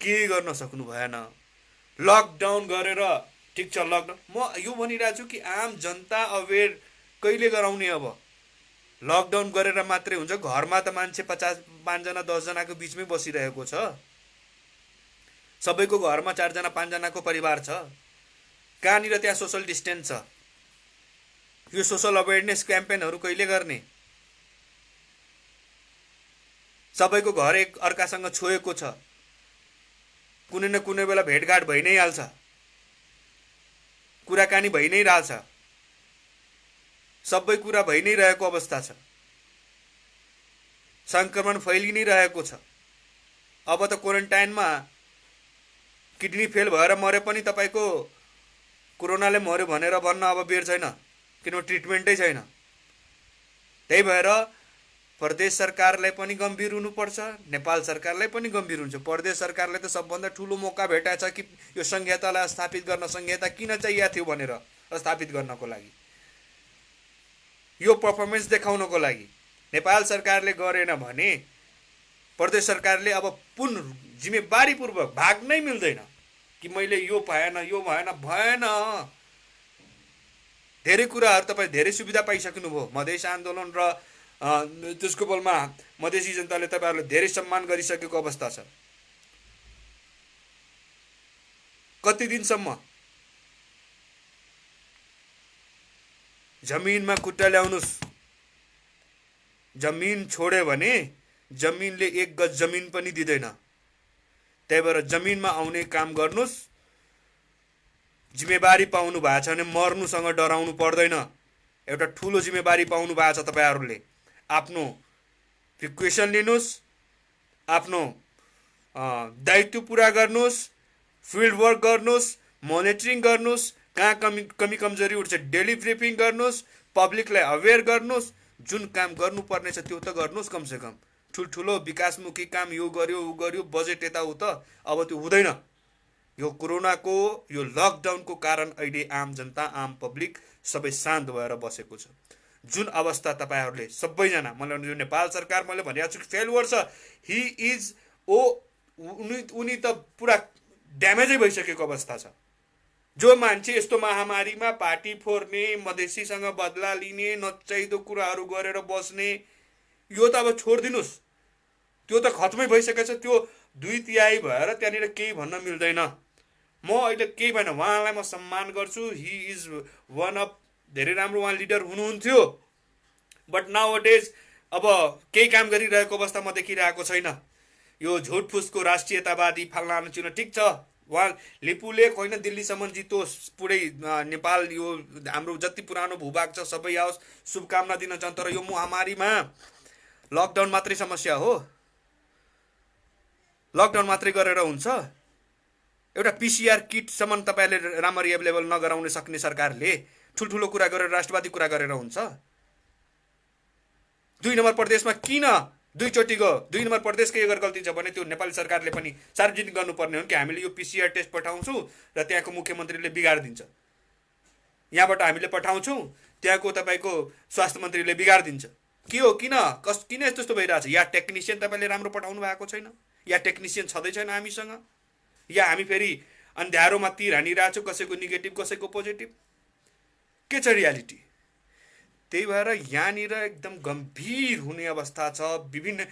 के गर्न सक्नु भएन। लकडाउन गरेर ठिक छ, लकडाउन म यो भनिरहेको छु कि आम जनता अवेर कहिले गराउने। अब लकडाउन गरेर मात्रै हुन्छ? घरमा त मान्छे 5 जना 10 जनाको बिचमै बसिरहेको छ, सबैको घरमा 4 जना 5 जनाको परिवार छ, कहाँनिर त्यहाँ सोसल डिस्टेन्स छ? यो सोसल अवेरनेस क्याम्पेनहरू कहिले गर्ने? सबैको घर एक अर्कासँग छोएको छ, कुनै न कुनै बेला भेटघाट भइ नै हाल्छ, कुराकानी भइ नै रहेछ, सबै कुरा भइ नै रहेको अवस्था छ, संक्रमण फैलि नै रहेको छ। अब त क्वारेन्टाइनमा किडनी फेल भएर मरे पनि तपाईँको कोरोनाले मर्यो भनेर भन्न अब बेर छैन, किनभने ट्रिटमेन्टै छैन। त्यही भएर प्रदेश सरकारलाई पनि गम्भीर हुनुपर्छ, नेपाल सरकारलाई पनि गम्भीर हुन्छ। प्रदेश सरकारले त सबभन्दा ठुलो मौका भेटाएछ कि यो संहितालाई स्थापित गर्न, संहिता किन चाहिएको थियो भनेर स्थापित गर्नको लागि, यो पर्फर्मेन्स देखाउनको लागि। नेपाल सरकारले गरेन भने प्रदेश सरकारले अब पूर्ण जिम्मेवारीपूर्वक भाग्नै मिल्दैन कि मैले यो भएन यो भएन भएन। धेरै कुराहरू तपाईँ धेरै सुविधा पाइसक्नुभयो। मधेस आन्दोलन र त्यसको बलमा मधेसी जनताले तपाईँहरूले धेरै सम्मान गरिसकेको अवस्था छ। कति दिनसम्म जमिनमा खुट्टा ल्याउनुस्। जमिन छोड्यो भने जमिनले एक गज जमिन पनि दिँदैन। त्यही भएर जमिनमा आउने काम गर्नुस्। जिम्मेवारी पाउनु भएको छ भने मर्नुसँग डराउनु पर्दैन। एउटा ठुलो जिम्मेवारी पाउनु भएको छ तपाईँहरूले। आफ्नो प्रिकसन लिनुस्, आफ्नो दायित्व पुरा गर्नुस्, फिल्ड वर्क गर्नुस्, मोनिटरिङ गर्नुस्, कहाँ कमी कमजोरी उठ्छ डेली ब्रिफिङ गर्नुस्, पब्लिकलाई अवेर गर्नुस्। जुन काम गर्नुपर्ने छ त्यो त गर्नुस्। कमसेकम ठुल्ठुलो विकासमुखी काम यो गर्यो ऊ गर्यो बजेट यताउता अब त्यो हुँदैन। यो कोरोनाको यो लकडाउनको कारण अहिले आम जनता आम पब्लिक सबै शान्त भएर बसेको छ। जुन अवस्था तपाईँहरूले सबैजना, मलाई यो नेपाल सरकार मैले भनिरहेको छु कि फेलुवर छ। हि इज उनी त पुरा ड्यामेजै भइसकेको अवस्था छ। जो मान्छे यस्तो महामारीमा पार्टी फोर्ने, मधेसीसँग बदला लिने, नचाहिँदो कुराहरू गरेर बस्ने, यो त अब छोडिदिनुहोस्। त्यो त खत्मै भइसकेको छ। त्यो 2/3 भएर त्यहाँनिर केही भन्न मिल्दैन। म अहिले केही भएन, उहाँलाई म सम्मान गर्छु। हि इज वान अफ धेरै राम्रो उहाँ लिडर हुनुहुन्थ्यो। बट नाउ डेज अब केही काम गरिरहेको अवस्था म देखिरहेको छैन। यो झुटफुसको राष्ट्रियतावादी फलाना चिनो ठिक छ, उहाँ लिपुले होइन दिल्लीसम्म जितोस्, पुरै नेपाल यो हाम्रो जति पुरानो भूभाग छ सबै आओस्, शुभकामना दिन चाहन्छु। तर यो महामारीमा लकडाउन मात्रै समस्या हो? लकडाउन मात्रै गरेर हुन्छ? एउटा पिसिआर किटसम्म तपाईँहरूले राम्ररी एभाइलेबल नगराउन सक्ने सरकारले ठुल्ठुलो कुरा गरेर राष्ट्रवादी कुरा गरेर हुन्छ? 2 नम्बर प्रदेशमा किन दुईचोटि गयो? 2 नम्बर प्रदेशकै अगर गल्ती छ भने त्यो नेपाली सरकारले पनि सार्वजनिक गर्नुपर्ने हो कि हामीले यो पिसिआर टेस्ट पठाउँछौँ र त्यहाँको मुख्यमन्त्रीले बिगारिदिन्छ। यहाँबाट हामीले पठाउँछौँ, त्यहाँको तपाईँको स्वास्थ्य मन्त्रीले बिगारिदिन्छ। के हो? किन यस्तो भइरहेछ? या टेक्निसियन तपाईँले राम्रो पठाउनु भएको छैन, या टेक्निसियन छँदै छैन हामीसँग, या हामी फेरि अन्ध्यारोमा तीर हानिरहेछौँ, कसैको नेगेटिभ कसैको पोजिटिभ। के छ रियालिटी? त्यही भएर यहाँनिर एकदम गम्भीर हुने अवस्था छ। विभिन्न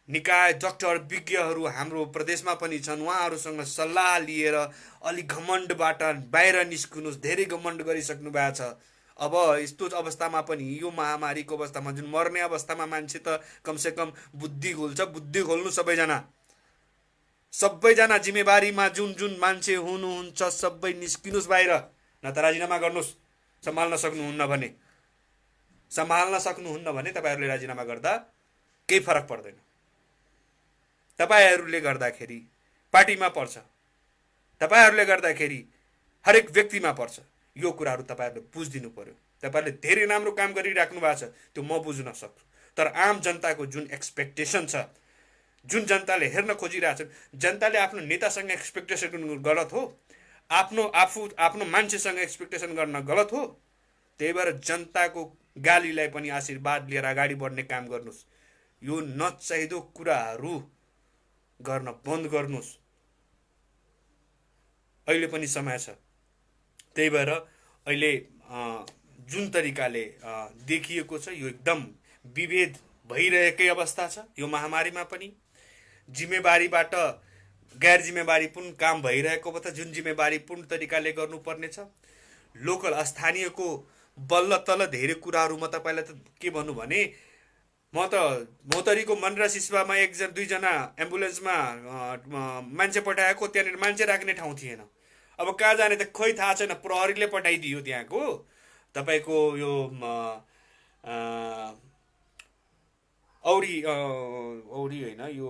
निकाय डाक्टर विज्ञहरू हाम्रो प्रदेशमा पनि छन्। उहाँहरूसँग सल्लाह लिएर अलिक घमण्डबाट बाहिर निस्किनुहोस्। धेरै घमण्ड गरिसक्नु भएको छ। अब यस्तो अवस्थामा पनि यो महामारीको अवस्थामा जुन मर्ने अवस्थामा मान्छे त कमसेकम बुद्धि खोल्छ। बुद्धि खोल्नु सबैजना जिम्मेवारीमा जुन मान्छे हुनुहुन्छ सबै निस्किनुहोस् बाहिर, न त राजीनामा गर्नुहोस्। सम्हाल्न सक्नुहुन्न भने तपाईँहरूले राजीनामा गर्दा केही फरक पर्दैन। तपाईँहरूले गर्दाखेरि पार्टीमा पर्छ, तपाईँहरूले गर्दाखेरि हरेक व्यक्तिमा पर्छ। यो कुराहरू तपाईँहरूले बुझिदिनु पर्यो। तपाईँहरूले धेरै राम्रो काम गरिराख्नु भएको छ, त्यो म बुझ्न सक्छु। तर आम जनताको जुन एक्सपेक्टेसन छ, जुन जनताले हेर्न खोजिरहेछन्, जनताले आफ्नो नेतासँग एक्सपेक्टेसन गलत हो, आफ्नो मान्छेसँग एक्सपेक्टेसन गर्न गलत हो। त्यही भएर जनताको गालीलाई पनि आशीर्वाद लिएर अगाडि बढ्ने काम गर्नुहोस्। यो नचाहिँदो कुराहरू गर्न बन्द गर्नुहोस्। अहिले पनि समय छ। त्यही भएर अहिले जुन तरिकाले देखिएको छ यो एकदम विभेद भइरहेकै अवस्था छ। यो महामारीमा पनि जिम्मेवारीबाट गैर जिम्मेवारीपूर्ण काम भइरहेको अवस्था, जुन जिम्मेवारीपूर्ण तरिकाले गर्नुपर्ने छ। लोकल स्थानीयको बल्ल तल धेरै कुराहरू म तपाईँलाई त के भन्नु भने, म त मोतरीको मनरा सिस्वामा 1-2 एम्बुलेन्समा मान्छे पठाएको, त्यहाँनिर मान्छे राख्ने ठाउँ थिएन। अब कहाँ जाने त खोइ थाहा छैन। प्रहरीले पठाइदियो त्यहाँको तपाईँको यो औरी होइन, यो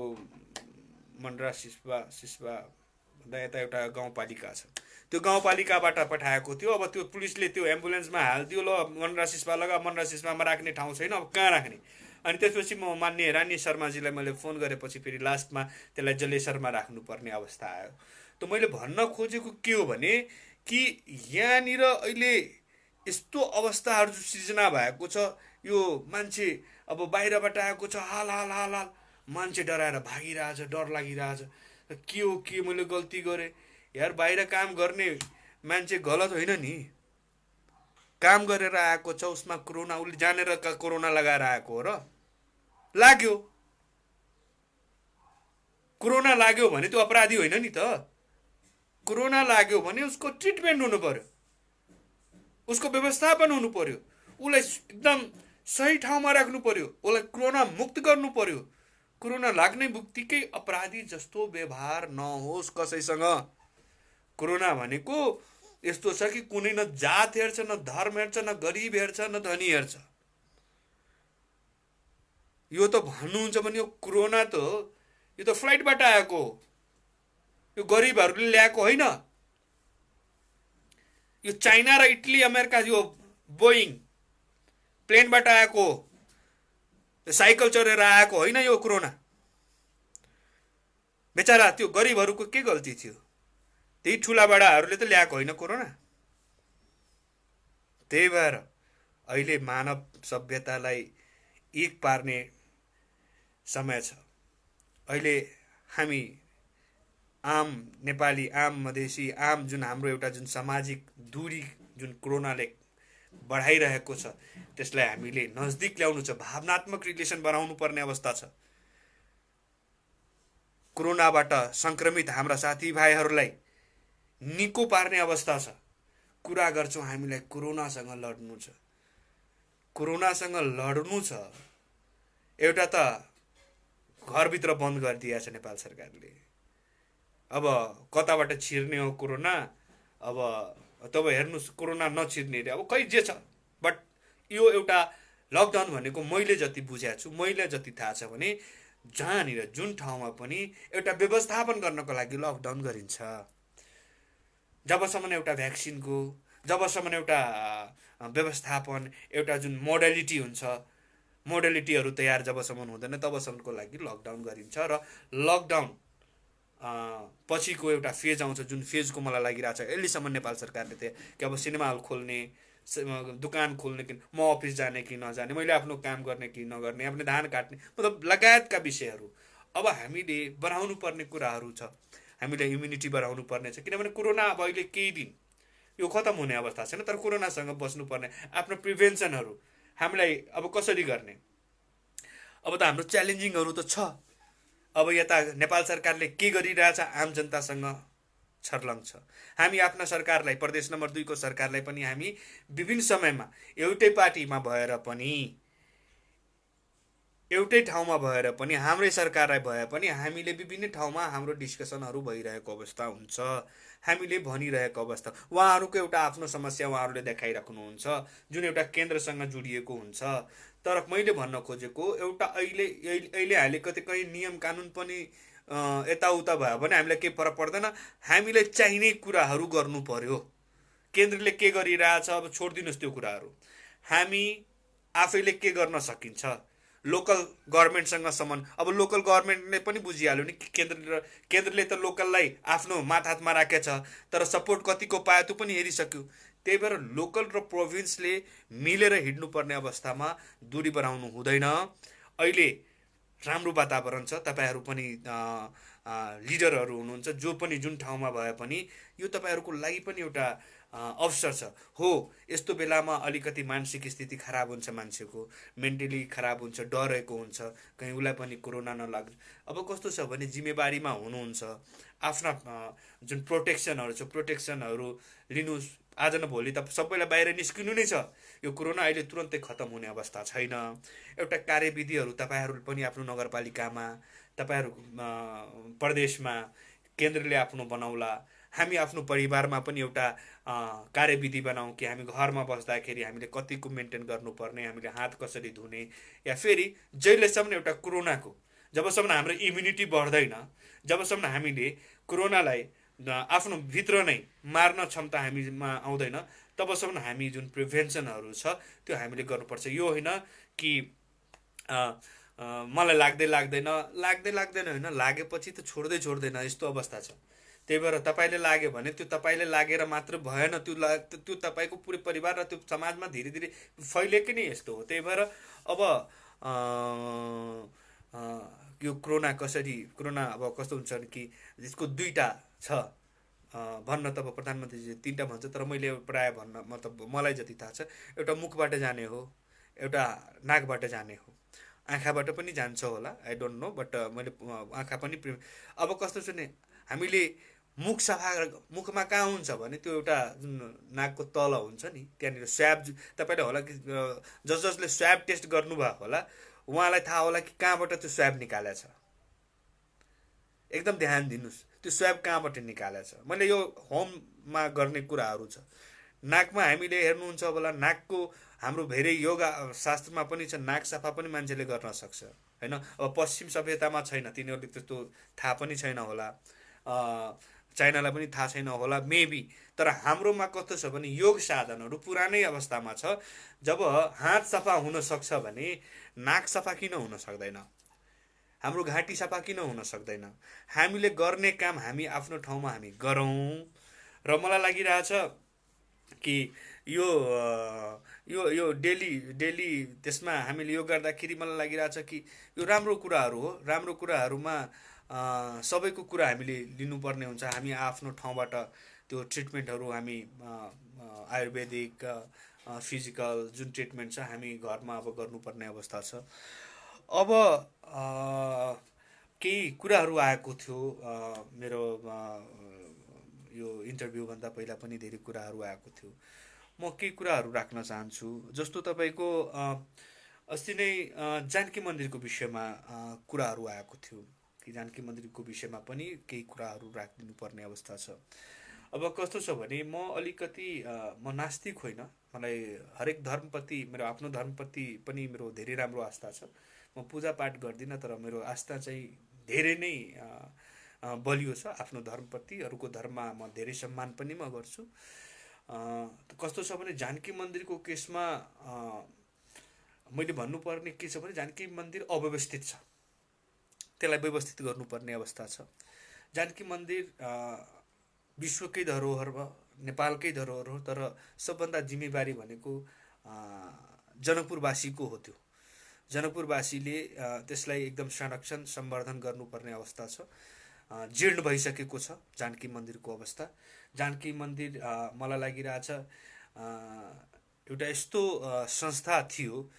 मनरा सिस्वा भन्दा यता एउटा गाउँपालिका छ, त्यो गाउँपालिकाबाट पठाएको थियो। अब त्यो पुलिसले त्यो एम्बुलेन्समा हालिदियो, ल मनरा सिस्वा लगा, मनरा सिस्वामा राख्ने ठाउँ छैन, अब कहाँ राख्ने? अनि त्यसपछि म मान्य रानी शर्माजीलाई मैले फोन गरेपछि फेरि लास्टमा त्यसलाई जलेसरमा राख्नुपर्ने अवस्था आयो। त मैले भन्न खोजेको के हो भने कि यहाँनिर अहिले यस्तो अवस्थाहरू सिर्जना भएको छ, यो मान्छे अब बाहिरबाट आएको छ, हाल हाल हाल हाल, मान्छे डराएर भागिरहेछ, डर लागिरहेछ, के हो के मैले गल्ती गरेँ यार। बाहिर काम गर्ने मान्छे गलत होइन नि, काम गरेर आएको छ, उसमा कोरोना, उसले जानेर कोरोना लगाएर आएको हो र लाग्यो, कोरोना लाग्यो भने त्यो अपराधी होइन नि त। कोरोना लाग्यो भने उसको ट्रिटमेन्ट हुनु पर्यो, उसको व्यवस्थापन हुनु पर्यो, उसलाई एकदम सही ठाउँमा राख्नु पर्यो, उसलाई कोरोना मुक्त गर्नु पर्यो। कोरोना लाग्ने बित्तिकै अपराधी जस्तो व्यवहार नहोस् कसैसँग। कोरोना भनेको यस्तो छ कि कुनै न जात हेर्छ, न धर्म हेर्छ, न गरिब हेर्छ, न धनी हेर्छ। यो त भन्नुहुन्छ भने यो कोरोना त यो त फ्लाइटबाट आएको हो, यो गरिबहरूले ल्याएको होइन। यो चाइना र इटली अमेरिका यो बोइङ प्लेनबाट आएको हो, साइकल चढेर आएको होइन यो कोरोना। बेचारा त्यो गरिबहरूको के गल्ती थियो? त्यही ठुला बडाहरूले त ल्याएको होइन कोरोना। त्यही भएर अहिले मानव सभ्यतालाई एक पार्ने समय छ। अहिले हामी आम नेपाली, आम मधेसी, आम जुन हाम्रो एउटा जुन सामाजिक दूरी जुन कोरोनाले बढाइरहेको छ त्यसलाई हामीले नजदिक ल्याउनु छ, भावनात्मक रिलेसन बनाउनु पर्ने अवस्था छ। कोरोनाबाट संक्रमित हाम्रा साथीभाइहरूलाई निको पार्ने अवस्था छ। कुरा गर्छौँ हामीलाई कोरोनासँग लड्नु छ, कोरोनासँग लड्नु छ। एउटा त घरभित्र बन्द गरिदिएको छ नेपाल सरकारले। अब कताबाट छिर्ने हो कोरोना, अब तपाईँ हेर्नुहोस् कोरोना नछिर्ने रे, अब खै जे छ। बट यो एउटा लकडाउन भनेको मैले जति बुझेको छु, मैले जति थाहा छ भने जहाँनिर जुन ठाउँमा पनि एउटा व्यवस्थापन गर्नको लागि लकडाउन गरिन्छ। जबसम्म एउटा भ्याक्सिनको, जबसम्म एउटा व्यवस्थापन, एउटा जुन मोडालिटी हुन्छ, मोडालिटीहरू तयार जबसम्म हुँदैन तबसम्मको लागि लकडाउन गरिन्छ। र लकडाउन पछिको एउटा फेज आउँछ जुन फेजको मलाई लागिरहेछ अहिलेसम्म नेपाल सरकारले त कि अब सिनेमा हल खोल्ने, दुकान खोल्ने कि म अफिस जाने कि नजाने, मैले आफ्नो काम गर्ने कि नगर्ने, आफ्नो धान काट्ने, मतलब लगायतका विषयहरू अब हामीले बढाउनु पर्ने कुराहरू छ। हामीले इम्युनिटी बढाउनु पर्ने छ, किनभने कोरोना अब अहिले केही दिन यो खतम हुने अवस्था छैन। तर कोरोनासँग बस्नुपर्ने आफ्नो प्रिभेन्सनहरू हामीलाई अब कसरी गर्ने? अब त हाम्रो च्यालेन्जिङहरू त छ। अब यता नेपाल सरकारले के गरिरहेछ आम जनतासँग छर्लङ छ। हामी आफ्ना सरकारलाई, प्रदेश नम्बर 2 को सरकारलाई पनि हामी विभिन्न समयमा एउटै पार्टीमा भएर पनि, एउटै ठाउँमा भएर पनि, हाम्रै सरकारलाई भए पनि हामीले विभिन्न ठाउँमा हाम्रो डिस्कसनहरू भइरहेको अवस्था हुन्छ। हामीले भनिरहेको अवस्था, उहाँहरूको एउटा आफ्नो समस्या उहाँहरूले देखाइराख्नुहुन्छ जुन एउटा केन्द्रसँग जोडिएको हुन्छ। तर मैले भन्न खोजेको एउटा अहिले हाले कतिपय नियम कानुन पनि यताउता भयो भने हामीलाई केही फरक पर्दैन। हामीले चाहिने कुराहरू गर्नु पर्यो। केन्द्रले के गरिरहेछ अब छोडिदिनुहोस् त्यो कुराहरू। हामी आफैले के गर्न सकिन्छ, लोकल गभर्मेन्टसँग सम्मान। अब लोकल गभर्मेन्टले पनि बुझिहाल्यो नि केन्द्रले त लोकललाई आफ्नो माथामा राखेछ, तर सपोर्ट कतिको पायो त्यो पनि हेरिसक्यो। त्यही भएर लोकल र प्रोभिन्सले मिलेर हिँड्नुपर्ने अवस्थामा दूरी बनाउनु हुँदैन। अहिले राम्रो वातावरण छ। तपाईँहरू पनि लिडरहरू हुनुहुन्छ, जो पनि जुन ठाउँमा भए पनि यो तपाईँहरूको लागि पनि एउटा अवसर छ। हो, यस्तो बेलामा अलिकति मानसिक स्थिति खराब हुन्छ, मान्छेको मेन्टली खराब हुन्छ, डरेको हुन्छ कहीँ उसलाई पनि कोरोना नलाग्छ। अब कस्तो छ भने जिम्मेवारीमा हुनुहुन्छ, आफ्ना जुन प्रोटेक्सनहरू छ प्रोटेक्सनहरू लिनुहोस्। आज न भोलि त सबैलाई बाहिर निस्किनु नै छ। यो कोरोना अहिले तुरन्तै खतम हुने अवस्था छैन। एउटा कार्यविधिहरू तपाईँहरू पनि आफ्नो नगरपालिकामा, तपाईँहरू प्रदेशमा केन्द्रले आफ्नो बनाउला, हामी आफ्नो परिवारमा पनि एउटा कार्यविधि बनाऊँ कि हामी घरमा बस्दाखेरि हामीले कतिको मेन्टेन गर्नुपर्ने, हामीले हात कसरी धुने, या फेरि जहिलेसम्म एउटा कोरोनाको जबसम्म हाम्रो इम्युनिटी बढ्दैन, जबसम्म हामीले कोरोनालाई आफ्नो भित्र नै मार्न क्षमता हामीमा आउँदैन, तबसम्म हामी जुन प्रिभेन्सनहरू छ त्यो हामीले गर्नुपर्छ। यो होइन कि अ, मलाई लाग्दैन होइन, लागेपछि त छोड्दैन यस्तो अवस्था छ। त्यही भएर तपाईँले लाग्यो भने त्यो तपाईँले लागेर मात्र भएन, त्यो तपाईँको पुरै परिवार र त्यो समाजमा धीरे धीरे फैलिएकै नै यस्तो हो। त्यही भएर अब अ, यो कोरोना अब कस्तो हुन्छ भने कि यसको दुईटा छ। भन्न त अब प्रधानमन्त्रीले तिनवटा भन्छ, तर मैले प्रायः भन्न मतलब मलाई जति थाहा छ, एउटा मुखबाट जाने हो, एउटा नाकबाट जाने हो, आँखाबाट पनि जान्छ होला, आई डोन्ट नो, बट मैले आँखा पनि अब कस्तो छ नि, हामीले मुख सफा मुखमा कहाँ हुन्छ भने त्यो एउटा जुन नाकको तल हुन्छ नि त्यहाँनिर स्वाब, तपाईँले होला कि जसले स्वाब टेस्ट गर्नुभयो होला उहाँलाई थाहा होला कि कहाँबाट त्यो स्वाब निकालेछ। एकदम ध्यान दिनुहोस् त्यो स्वाब कहाँबाट निकालेछ। मैले यो होममा गर्ने कुराहरू छ। नाकमा हामीले हेर्नुहुन्छ होला, नाकको हाम्रो धेरै योगा शास्त्रमा पनि छ, नाक सफा पनि मान्छेले गर्न सक्छ होइन। अब पश्चिम सभ्यतामा छैन, तिनीहरूले त्यस्तो थाहा पनि छैन होला, चाइनालाई पनि थाहा छैन होला मेबी। तर हाम्रोमा कस्तो छ भने योग साधनहरू पुरानै अवस्थामा छ। जब हात सफा हुन सक्छ भने नाक सफा किन हुन सक्दैन, हाम्रो घाँटी सफा किन हुन सक्दैन। हामीले गर्ने काम हामी आफ्नो ठाउँमा हामी गरौँ। र मलाई लागिरहेछ कि यो यो यो डेली डेली त्यसमा हामीले यो गर्दाखेरि मलाई लागिरहेछ कि यो राम्रो कुराहरू हो। राम्रो कुराहरूमा सबैको कुरा हामीले लिनुपर्ने हुन्छ। हामी आफ्नो ठाउँबाट त्यो ट्रिटमेन्टहरू हामी आयुर्वेदिक फिजिकल जुन ट्रिटमेन्ट छ हामी घरमा अब गर्नुपर्ने अवस्था छ। अब केही कुराहरू आएको थियो मेरो यो इन्टरभ्यूभन्दा पहिला पनि धेरै कुराहरू आएको थियो। म केही कुराहरू राख्न चाहन्छु। जस्तो तपाईँको अस्ति नै जानकी मन्दिरको विषयमा कुराहरू आएको थियो कि जानकी मन्दिरको विषयमा पनि केही कुराहरू राखिदिनु पर्ने अवस्था छ। अब कस्तो छ भने म अलिकति म नास्तिक होइन, मलाई हरेक धर्मप्रति, मेरो आफ्नो धर्मप्रति पनि मेरो धेरै राम्रो आस्था छ। म पूजापाठ गर्दिनँ, तर मेरो आस्था चाहिँ धेरै नै बलियो छ आफ्नो धर्मप्रति। अरूको धर्ममा म धेरै सम्मान पनि म गर्छु। कस्तो छ भने जानकी मन्दिरको केसमा मैले भन्नुपर्ने के छ भने जानकी मन्दिर अव्यवस्थित छ, त्यसलाई व्यवस्थित गर्नुपर्ने अवस्था छ। जानकी मन्दिर विश्वकै धरोहर भयो, नेपालकै धरोहर हो, तर सबभन्दा जिम्मेवारी भनेको जनकपुरवासीको हो। त्यो जनकपुरवासीले त्यसलाई एकदम संरक्षण सम्वर्धन गर्नुपर्ने अवस्था छ। जीर्ण भइसकेको छ जानकी मन्दिरको अवस्था। जानकी मन्दिर मलाई लागिरहेछ एउटा यस्तो संस्था थियो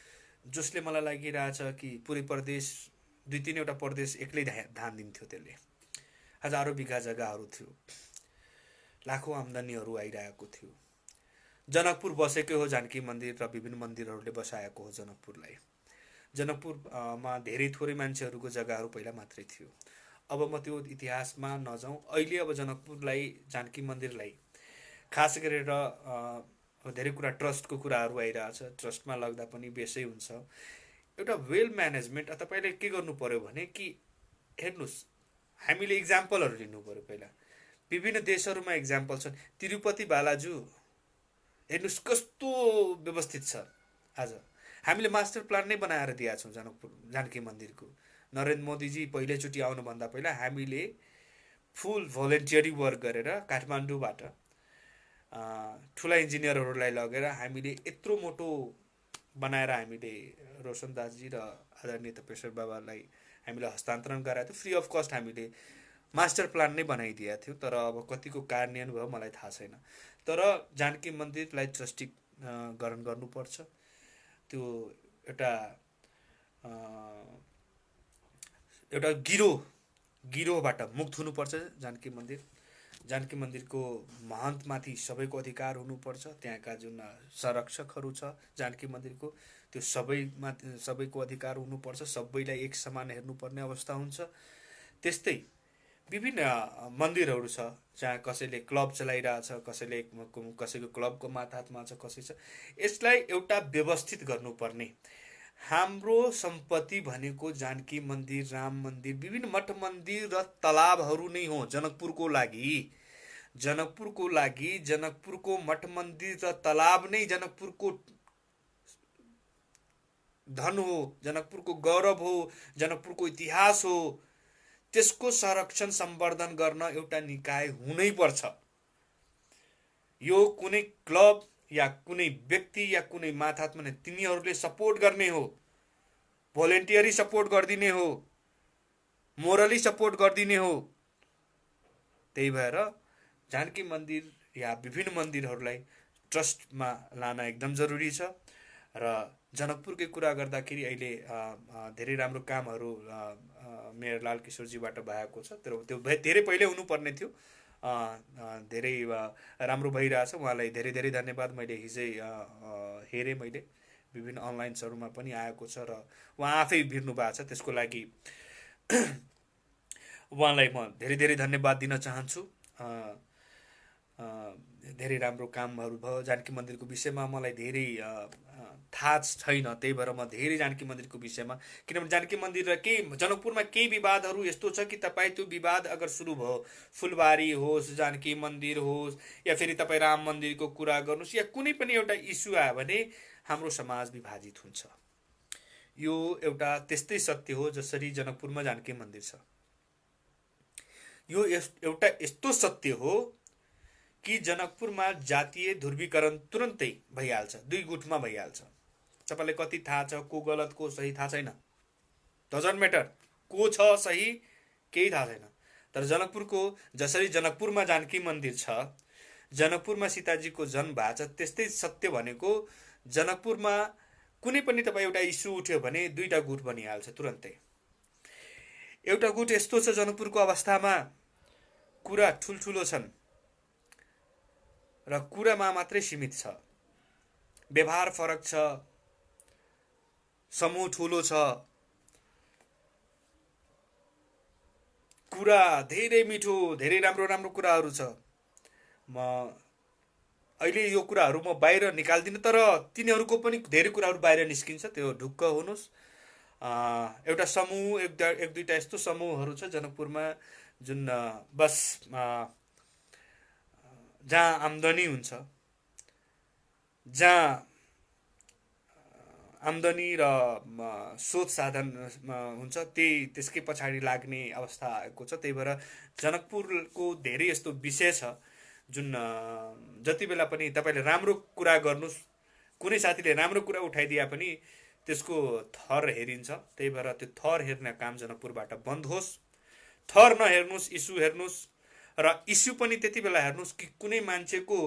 जसले मलाई लागिरहेछ कि पुरै प्रदेश, 2-3वटा प्रदेश एक्लै ध्यान दिन्थ्यो। त्यसले हजारौँ बिघा जग्गाहरू थियो, लाखौँ आम्दानीहरू आइरहेको थियो। जनकपुर बसेकै हो जानकी मन्दिर र विभिन्न मन्दिरहरूले बसाएको हो जनकपुरलाई। जनकपुरमा धेरै थोरै मान्छेहरूको जग्गाहरू पहिला मात्रै थियो। अब म त्यो इतिहासमा नजाउँ। अहिले अब जनकपुरलाई, जानकी मन्दिरलाई खास गरेर धेरै कुरा ट्रस्टको कुराहरू आइरहेछ। ट्रस्टमा लग्दा पनि बेसै हुन्छ। एउटा वेल म्यानेजमेन्ट तपाईँले के गर्नु पर्यो भने कि हेर्नुहोस्, हामीले इक्जाम्पलहरू लिनु पर्यो पहिला। विभिन्न देशहरूमा इक्जाम्पल छन्। तिरुपति बालाजु हेर्नुहोस् कस्तो व्यवस्थित छ। आज हामीले मास्टर प्लान नै बनाएर दिएका छौँ जनकपुर जानकी मन्दिरको। नरेन्द्र मोदीजी पहिलोचोटि आउनुभन्दा पहिला हामीले फुल भोलिन्टियरिङ वर्क गरेर काठमाडौँबाट ठुला इन्जिनियरहरूलाई लगेर हामीले यत्रो मोटो बनाएर हामीले रोशन दासजी र आदरणीय तपेश्वर बाबालाई हामीले हस्तान्तरण गराएको थियो। फ्री अफ कस्ट हामीले मास्टर प्लान नै बनाइदिएको थियो। तर अब कतिको कार्यान्वयन भयो मलाई थाहा छैन। तर जानकी मन्दिरलाई ट्रस्टीकरण गर्नुपर्छ। त्यो एउटा एउटा गिरोहबाट मुक्त हुनुपर्छ जानकी मन्दिर। जानकी मन्दिरको महन्तमाथि सबैको अधिकार हुनुपर्छ। त्यहाँका जुन संरक्षकहरू छ जानकी मन्दिरको, त्यो सबैको अधिकार हुनुपर्छ। सबैलाई एक समान हेर्नुपर्ने अवस्था हुन्छ। त्यस्तै विभिन्न मन्दिरहरू छ जहाँ कसैले क्लब चलाइरहेछ, कसैको क्लबको मातहतमा छ, कसै छ। यसलाई एउटा व्यवस्थित गर्नुपर्ने। हाम्रो सम्पत्ति भनेको जानकी मन्दिर, राम मन्दिर, विभिन्न मठ मन्दिर र तलाबहरू नै हो जनकपुरको लागि। जनकपुरको मठ मन्दिर र तलाब नै जनकपुरको धन हो, जनकपुरको गौरव हो, जनकपुरको इतिहास हो, त्यसको संरक्षण सम्वर्धन गर्न एउटा निकाय हुनै पर्छ। यो कुनै क्लब या कुनै व्यक्ति या कुनै माथात्मा नै, तिनीहरूले सपोर्ट गर्ने हो, भोलिन्टियरी सपोर्ट गरिदिने हो, मोरली सपोर्ट गरिदिने हो। त्यही भएर जानकी मन्दिर या विभिन्न मन्दिरहरूलाई ट्रस्टमा लान एकदम जरुरी छ। र जनकपुरकै कुरा गर्दाखेरि अहिले धेरै राम्रो कामहरू मेयर लाल किशोरजीबाट भएको छ, तर त्यो धेरै पहिल्यै हुनुपर्ने थियो। धेरै राम्रो भइरहेछ, उहाँलाई धेरै धेरै धन्यवाद। मैले हिजै हेरेँ, मैले विभिन्न अनलाइन्सहरूमा पनि आएको छ र उहाँ आफै भिर्नु भएको छ, त्यसको लागि उहाँलाई म धेरै धेरै धन्यवाद दिन चाहन्छु। धेरै राम्रो कामहरू भयो। जानकी मन्दिरको विषयमा मलाई धेरै थाहा छैन, त्यही भएर म धेरै जानकी मन्दिरको विषयमा, किनभने जानकी मन्दिर र केही जनकपुरमा केही विवादहरू यस्तो छ कि तपाईँ त्यो विवाद अगर सुरु भयो, फुलबारी होस्, जानकी मन्दिर होस्, या फेरि तपाईँ राम मन्दिरको कुरा गर्नुहोस्, या कुनै पनि एउटा इस्यु आयो भने हाम्रो समाज विभाजित हुन्छ। यो एउटा त्यस्तै सत्य हो जसरी जनकपुरमा जानकी मन्दिर छ। यो एउटा यस्तो सत्य हो कि जनकपुरमा जातीय ध्रुवीकरण तुरन्तै भइहाल्छ, दुई गुटमा भइहाल्छ। तपाईँलाई कति थाहा छ, को गलत को सही थाहा छैन, डजन्ट म्याटर, को छ सही केही थाहा छैन। तर जनकपुरको, जसरी जनकपुरमा जानकी मन्दिर छ, जनकपुरमा सीताजीको जन्म भएको छ, त्यस्तै सत्य भनेको जनकपुरमा कुनै पनि तपाईँ एउटा इस्यु उठ्यो भने दुईटा गुट बनिहाल्छ तुरन्तै। एउटा गुट यस्तो छ, जनकपुरको अवस्थामा कुरा ठुल्ठुलो छन् र कुरामा मात्रै सीमित छ, व्यवहार फरक छ, समूह ठुलो छ, कुरा धेरै मिठो, धेरै राम्रो राम्रो कुराहरू छ। म अहिले यो कुराहरू म बाहिर निकाल्दिनँ, तर तिनीहरूको पनि धेरै कुराहरू बाहिर निस्किन्छ, त्यो ढुक्क हुनुहोस्। एउटा समूह, एक दुईटा यस्तो समूहहरू छ जनकपुरमा जुन बस जहाँ आम्दानी हुन्छ, जहाँ आम्दानी र स्रोत साधन हुन्छ, त्यसकै पछाडि लाग्ने अवस्था आएको छ। त्यही भएर जनकपुरको धेरै यस्तो विषय छ जुन जति बेला पनि तपाईँले राम्रो कुरा गर्नुहोस्, कुनै साथीले राम्रो कुरा उठाइदिए पनि त्यसको थर हेरिन्छ। त्यही भएर त्यो थर हेर्ने काम जनकपुरबाट बन्द होस्। थर नहेर्नुहोस्, इस्यु हेर्नुहोस्। र इस्यु पनि त्यति बेला हेर्नुहोस् कि कुनै मान्छेको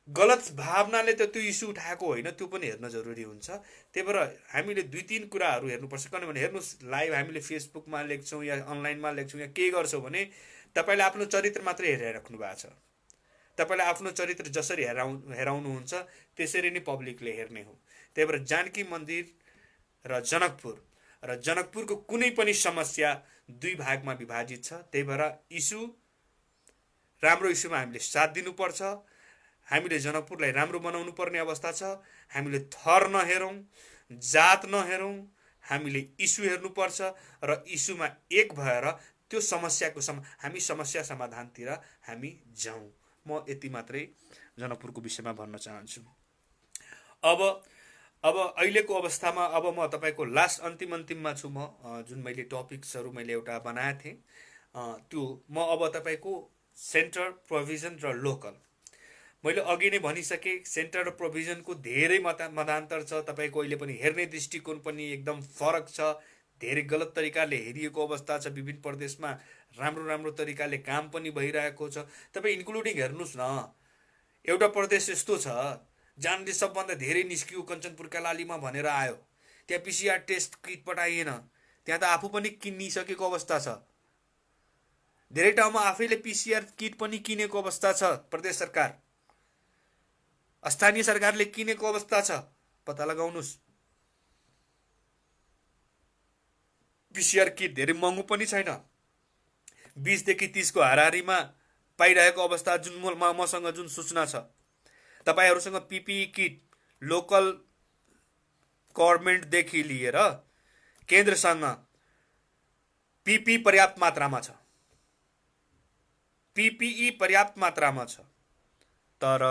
गलत भावनाले त त्यो इस्यु उठाएको होइन, त्यो पनि हेर्न जरुरी हुन्छ। त्यही भएर हामीले दुई तीन कुराहरू हेर्नुपर्छ। किनभने हेर्नुहोस्, लाइभ हामीले फेसबुकमा लेख्छौँ या अनलाइनमा लेख्छौँ या केही गर्छौँ भने तपाईँले आफ्नो चरित्र मात्रै हेराइराख्नु भएको छ। तपाईँले आफ्नो चरित्र जसरी हेराउनुहुन्छ त्यसरी नै पब्लिकले हेर्ने हो। त्यही भएर जानकी मन्दिर र जनकपुरको कुनै पनि समस्या दुई भागमा विभाजित छ। त्यही भएर इस्यु, राम्रो इस्युमा हामीले साथ दिनुपर्छ। हामीले जनकपुरलाई राम्रो बनाउनु पर्ने अवस्था छ। हामीले थर नहेरौँ, जात नहेरौँ, हामीले इस्यु हेर्नुपर्छ र इस्युमा एक भएर त्यो समस्याको हामी समस्या समाधानतिर हामी जाउँ। म यति मात्रै जनकपुरको विषयमा भन्न चाहन्छु। अब अहिलेको अवस्थामा अब म तपाईँको लास्ट अन्तिममा छु। म जुन मैले टपिक्सहरू मैले एउटा बनाएको थिएँ, त्यो म अब तपाईँको सेन्टर, प्रोभिजन र लोकल, मैले अघि नै भनिसकेँ। सेन्टर र प्रोभिजनको धेरै मतान्तर छ। तपाईँको अहिले पनि हेर्ने दृष्टिकोण पनि एकदम फरक छ। धेरै गलत तरिकाले हेरिएको अवस्था छ। विभिन्न प्रदेशमा राम्रो तरिकाले काम पनि भइरहेको छ। तपाईँ इन्क्लुडिङ हेर्नुहोस् न, एउटा प्रदेश यस्तो छ जहाँले सबभन्दा धेरै निस्कियो कञ्चनपुर कैलालीमा भनेर आयो, त्यहाँ पिसिआर टेस्ट किट पठाइएन, त्यहाँ त आफू पनि किनिसकेको अवस्था छ। धेरै ठाउँमा आफैले पिसिआर किट पनि किनेको अवस्था छ। प्रदेश सरकार, स्थानीय सरकारले किनेको अवस्था छ। पत्ता लगाउनुहोस्। पिसिआर किट धेरै महँगो पनि छैन, 20 देखि 30 को हाराहारीमा पाइरहेको अवस्था जुन मसँग जुन सूचना छ। तपाईहरुसँग पीपीई किट लोकल गभर्नमेन्टदेखि लिएर केन्द्रसँग पीपीई पर्याप्त मात्रामा छ। पीपीई पर्याप्त मात्रामा छ, तर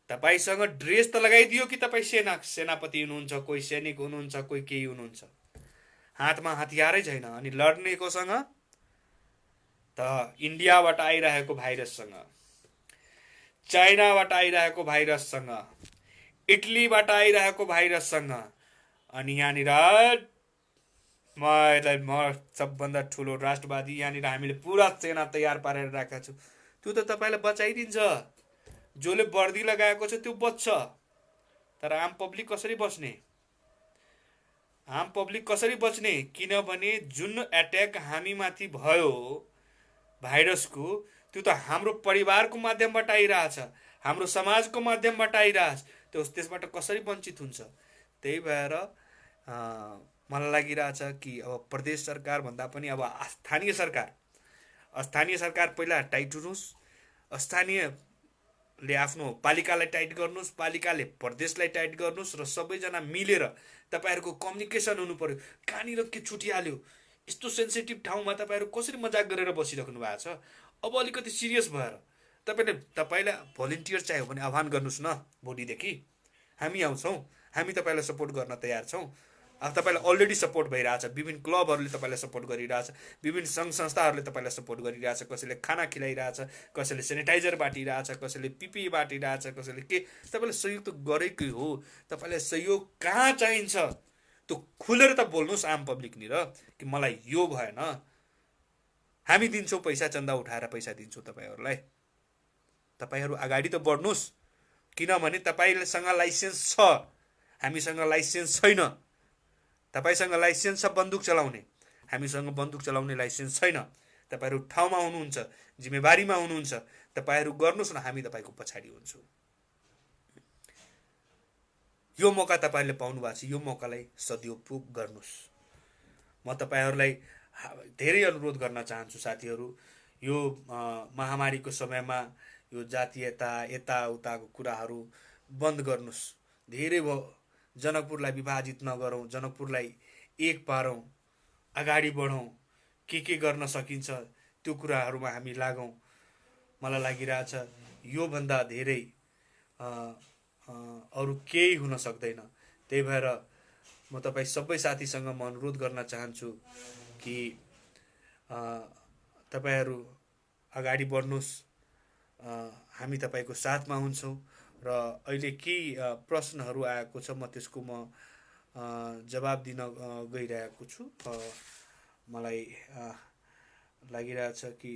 तपाईँसँग ड्रेस त लगाइदियो कि तपाईँ सेनापति हुनुहुन्छ, कोही सैनिक हुनुहुन्छ, कोही केही हुनुहुन्छ, हातमा हतियारै छैन। अनि लड्ने कोसँग त इन्डियाबाट आइरहेको भाइरससँग, चाइनाबाट आइरहेको भाइरससँग, इटलीबाट आइरहेको भाइरससँग। अनि यहाँनिर म सबभन्दा ठुलो राष्ट्रवादी, यहाँनिर हामीले पुरा सेना तयार पारेर राखेका छौँ। त्यो त तपाईँलाई बचाइदिन्छ। जसले वर्दी लगाएको छ त्यो बच्छ, तर आम पब्लिक कसरी बच्ने? आम पब्लिक कसरी बच्ने? किनभने जुन एट्याक हामीमाथि भयो भाइरसको, त्यो त हाम्रो परिवारको माध्यमबाट आइरहेछ, हाम्रो समाजको माध्यमबाट आइरहेछ। त्यसबाट कसरी वञ्चित हुन्छ? त्यही भएर मलाई लागिरहेछ कि अब प्रदेश सरकार भन्दा पनि अब स्थानीय सरकार पहिला टाइट हुनुहोस्, स्थानीयले आफ्नो पालिकालाई टाइट गर्नुहोस्, पालिकाले प्रदेशलाई टाइट गर्नुहोस्, र सबैजना मिलेर तपाईँहरूको कम्युनिकेसन हुनु पर्यो। कहाँनिर के छुटिहाल्यो, यस्तो सेन्सिटिभ ठाउँमा तपाईँहरू कसरी मजाक गरेर बसिराख्नु भएको छ? अब अलिकति सिरियस भएर तपाईँलाई भोलिन्टियर चाहियो भने आह्वान गर्नुहोस् न। भोलिदेखि हामी आउँछौँ, हामी तपाईँलाई सपोर्ट गर्न तयार छौँ। अब तपाईँलाई अलरेडी सपोर्ट भइरहेछ, विभिन्न क्लबहरूले तपाईँलाई सपोर्ट गरिरहेछ, विभिन्न सङ्घ संस्थाहरूले तपाईँलाई सपोर्ट गरिरहेछ। कसैले खाना खिलाइरहेछ, कसैले सेनिटाइजर बाँटिरहेछ, कसैले पिपी बाँटिरहेछ, कसैले के। तपाईँलाई सहयोग त गरेकै हो। तपाईँलाई सहयोग कहाँ चाहिन्छ त्यो खुलेर त बोल्नुहोस् आम पब्लिकनिर कि मलाई यो भएन, हामी दिन्छौँ पैसा, चन्दा उठाएर पैसा दिन्छौँ तपाईँहरूलाई। तपाईँहरू अगाडि त बढ्नुहोस्, किनभने तपाईँसँग लाइसेन्स छ, हामीसँग लाइसेन्स छैन। तपाईँसँग लाइसेन्स छ बन्दुक चलाउने, हामीसँग बन्दुक चलाउने लाइसेन्स छैन। तपाईँहरू ठाउँमा हुनुहुन्छ, जिम्मेवारीमा हुनुहुन्छ, तपाईँहरू गर्नुहोस् न, हामी तपाईँको पछाडि हुन्छौँ। यो मौका तपाईँहरूले पाउनु भएको छ, यो मौकालाई सदुपयोग गर्नुहोस्। म तपाईँहरूलाई धेरै अनुरोध गर्न चाहन्छु साथीहरू, यो महामारीको समयमा यो जातीयता यताउताको कुराहरू बन्द गर्नुहोस्। धेरै भयो, जनकपुरलाई विभाजित नगरौँ, जनकपुरलाई एक पारौँ, अगाडि बढौँ, के गर्न सकिन्छ त्यो कुराहरूमा हामी लागौँ। मलाई लागिरहेछ योभन्दा धेरै अरू केही हुन सक्दैन। त्यही भएर म तपाईँ सबै साथीसँग म अनुरोध गर्न चाहन्छु कि तपाईँहरू अगाडि बढ्नुहोस्, हामी तपाईँको साथमा हुन्छौँ। र अहिले केही प्रश्नहरू आएको छ, म त्यसको जवाब दिन गइरहेको छु। मलाई लागिरहेछ कि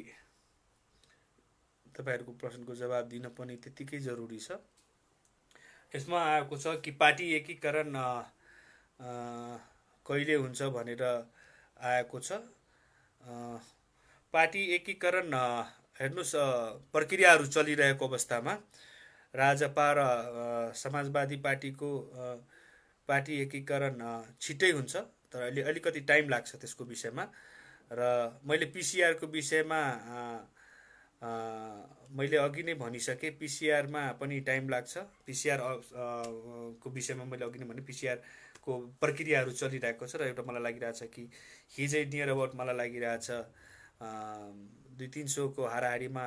तपाईँहरूको प्रश्नको जवाब दिन पनि त्यत्तिकै जरुरी छ। यसमा आएको छ कि पार्टी एकीकरण कहिले हुन्छ भनेर आएको छ। पार्टी एकीकरण हेर्नुहोस्, प्रक्रियाहरू चलिरहेको अवस्थामा राजपा र समाजवादी पार्टीको पार्टी एकीकरण छिटै हुन्छ, तर अहिले अलिकति टाइम लाग्छ त्यसको विषयमा। र मैले पिसिआरको विषयमा मैले अघि नै भनिसकेँ, पिसिआरमा पनि टाइम लाग्छ। पिसिआर को विषयमा मैले अघि नै भने पिसिआरको प्रक्रियाहरू चलिरहेको छ। र एउटा मलाई लागिरहेछ कि हिजै नियर अबाउट मलाई लागिरहेछ 200-300 को हाराहारीमा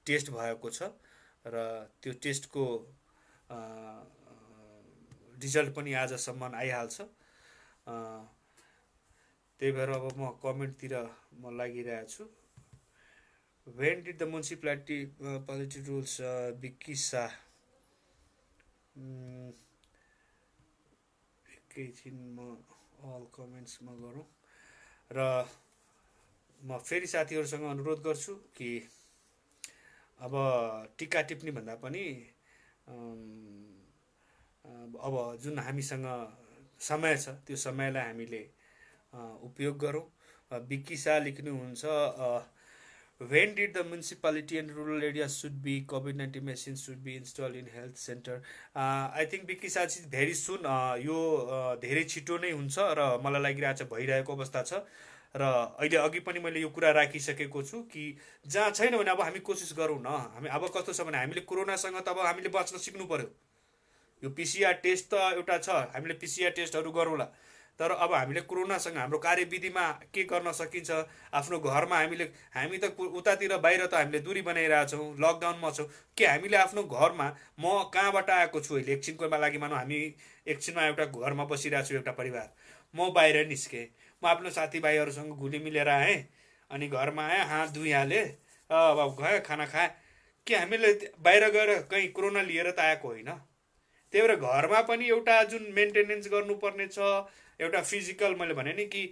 टेस्ट भएको छ, र त्यो टेस्टको रिजल्ट पनि आजसम्म आइहाल्छ। त्यही भएर अब म कमेन्टतिर म लागिरहेको छु। When did the municipality policy rules Vicky Shah? एकैछिन म अल कमेन्ट्समा गरौँ र म फेरि साथीहरूसँग अनुरोध गर्छु कि अब टिका टिप्पणी भन्दा पनि अब जुन हामीसँग समय छ त्यो समयलाई हामीले उपयोग गरौँ। विक्की शाह लेख्नुहुन्छ, when did the municipality and rural areas should be COVID-19 machines should be installed in health center? I think Vicky Shah very soon, यो धेरै छिटो नै हुन्छ र मलाई लागिरहेछ भइरहेको अवस्था छ। र अहिले अघि पनि मैले यो कुरा राखिसकेको छु कि जहाँ छैन भने अब हामी कोसिस गरौँ न। हामी अब कस्तो छ भने हामीले कोरोनासँग त अब हामीले बच्न सिक्नु पर्यो। यो पिसिआर टेस्ट त एउटा छ, हामीले पिसिआर टेस्टहरू गरौँला, तर अब हामीले कोरोनासँग हाम्रो कार्यविधिमा के गर्न सकिन्छ, आफ्नो घरमा हामी त उतातिर बाहिर त हामीले दूरी बनाइरहेछौँ, लकडाउनमा छौँ, के हामीले आफ्नो घरमा, म कहाँबाट आएको छु अहिले एकछिनको लागि मानौँ हामी एकछिनमा एउटा घरमा बसिरहेको छु, एउटा परिवार, म बाहिर निस्केँ, म आफ्नो साथीभाइहरूसँग घुली मिलेर आएँ, अनि घरमा आएँ, हात धुइहालेँ, अब गएँ खाना खाएँ, के हामीले बाहिर गएर कहीँ कोरोना लिएर त आएको होइन। त्यही भएर घरमा पनि एउटा जुन मेन्टेनेन्स गर्नुपर्ने छ, एउटा फिजिकल, मैले भने नि कि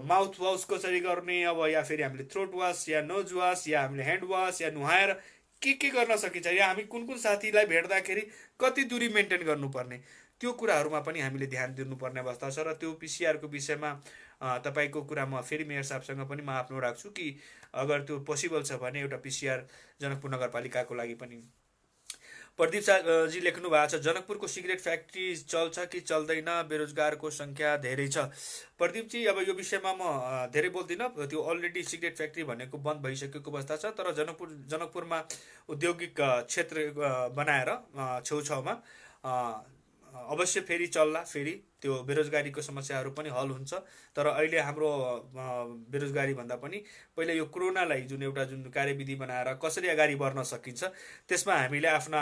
माउथ वास कसरी गर्ने, अब या फेरि हामीले थ्रोट वास या नोज वास या हामीले ह्यान्ड वास या नुहाएर के गर्न सकिन्छ, या हामी कुन कुन साथीलाई भेट्दाखेरि कति दूरी मेन्टेन गर्नुपर्ने, त्यो कुराहरूमा पनि हामीले ध्यान दिनुपर्ने अवस्था छ। र त्यो पिसिआरको विषयमा तपाईँको कुरा म फेरि मेयर साहबसँग पनि म आफ्नो राख्छु कि अगर त्यो पोसिबल छ भने एउटा पिसिआर जनकपुर नगरपालिकाको लागि पनि। प्रदीप जी लेख्नु भएको छ, जनकपुरको सिगरेट फ्याक्ट्री चल्छ कि चल्दैन, बेरोजगारको सङ्ख्या धेरै छ। प्रदीपजी, अब यो विषयमा म धेरै बोल्दिनँ, त्यो अलरेडी सिगरेट फ्याक्ट्री भनेको बन्द भइसकेको अवस्था छ। तर जनकपुरमा औद्योगिक क्षेत्र बनाएर छेउछाउमा अवश्य फेरि चल्ला, फेरि त्यो बेरोजगारीको समस्याहरू पनि हल हुन्छ। तर अहिले हाम्रो बेरोजगारी भन्दा पनि पहिले यो कोरोनालाई जुन कार्यविधि बनाएर कसरी अगाडि बढ्न सकिन्छ, त्यसमा हामीले आफ्ना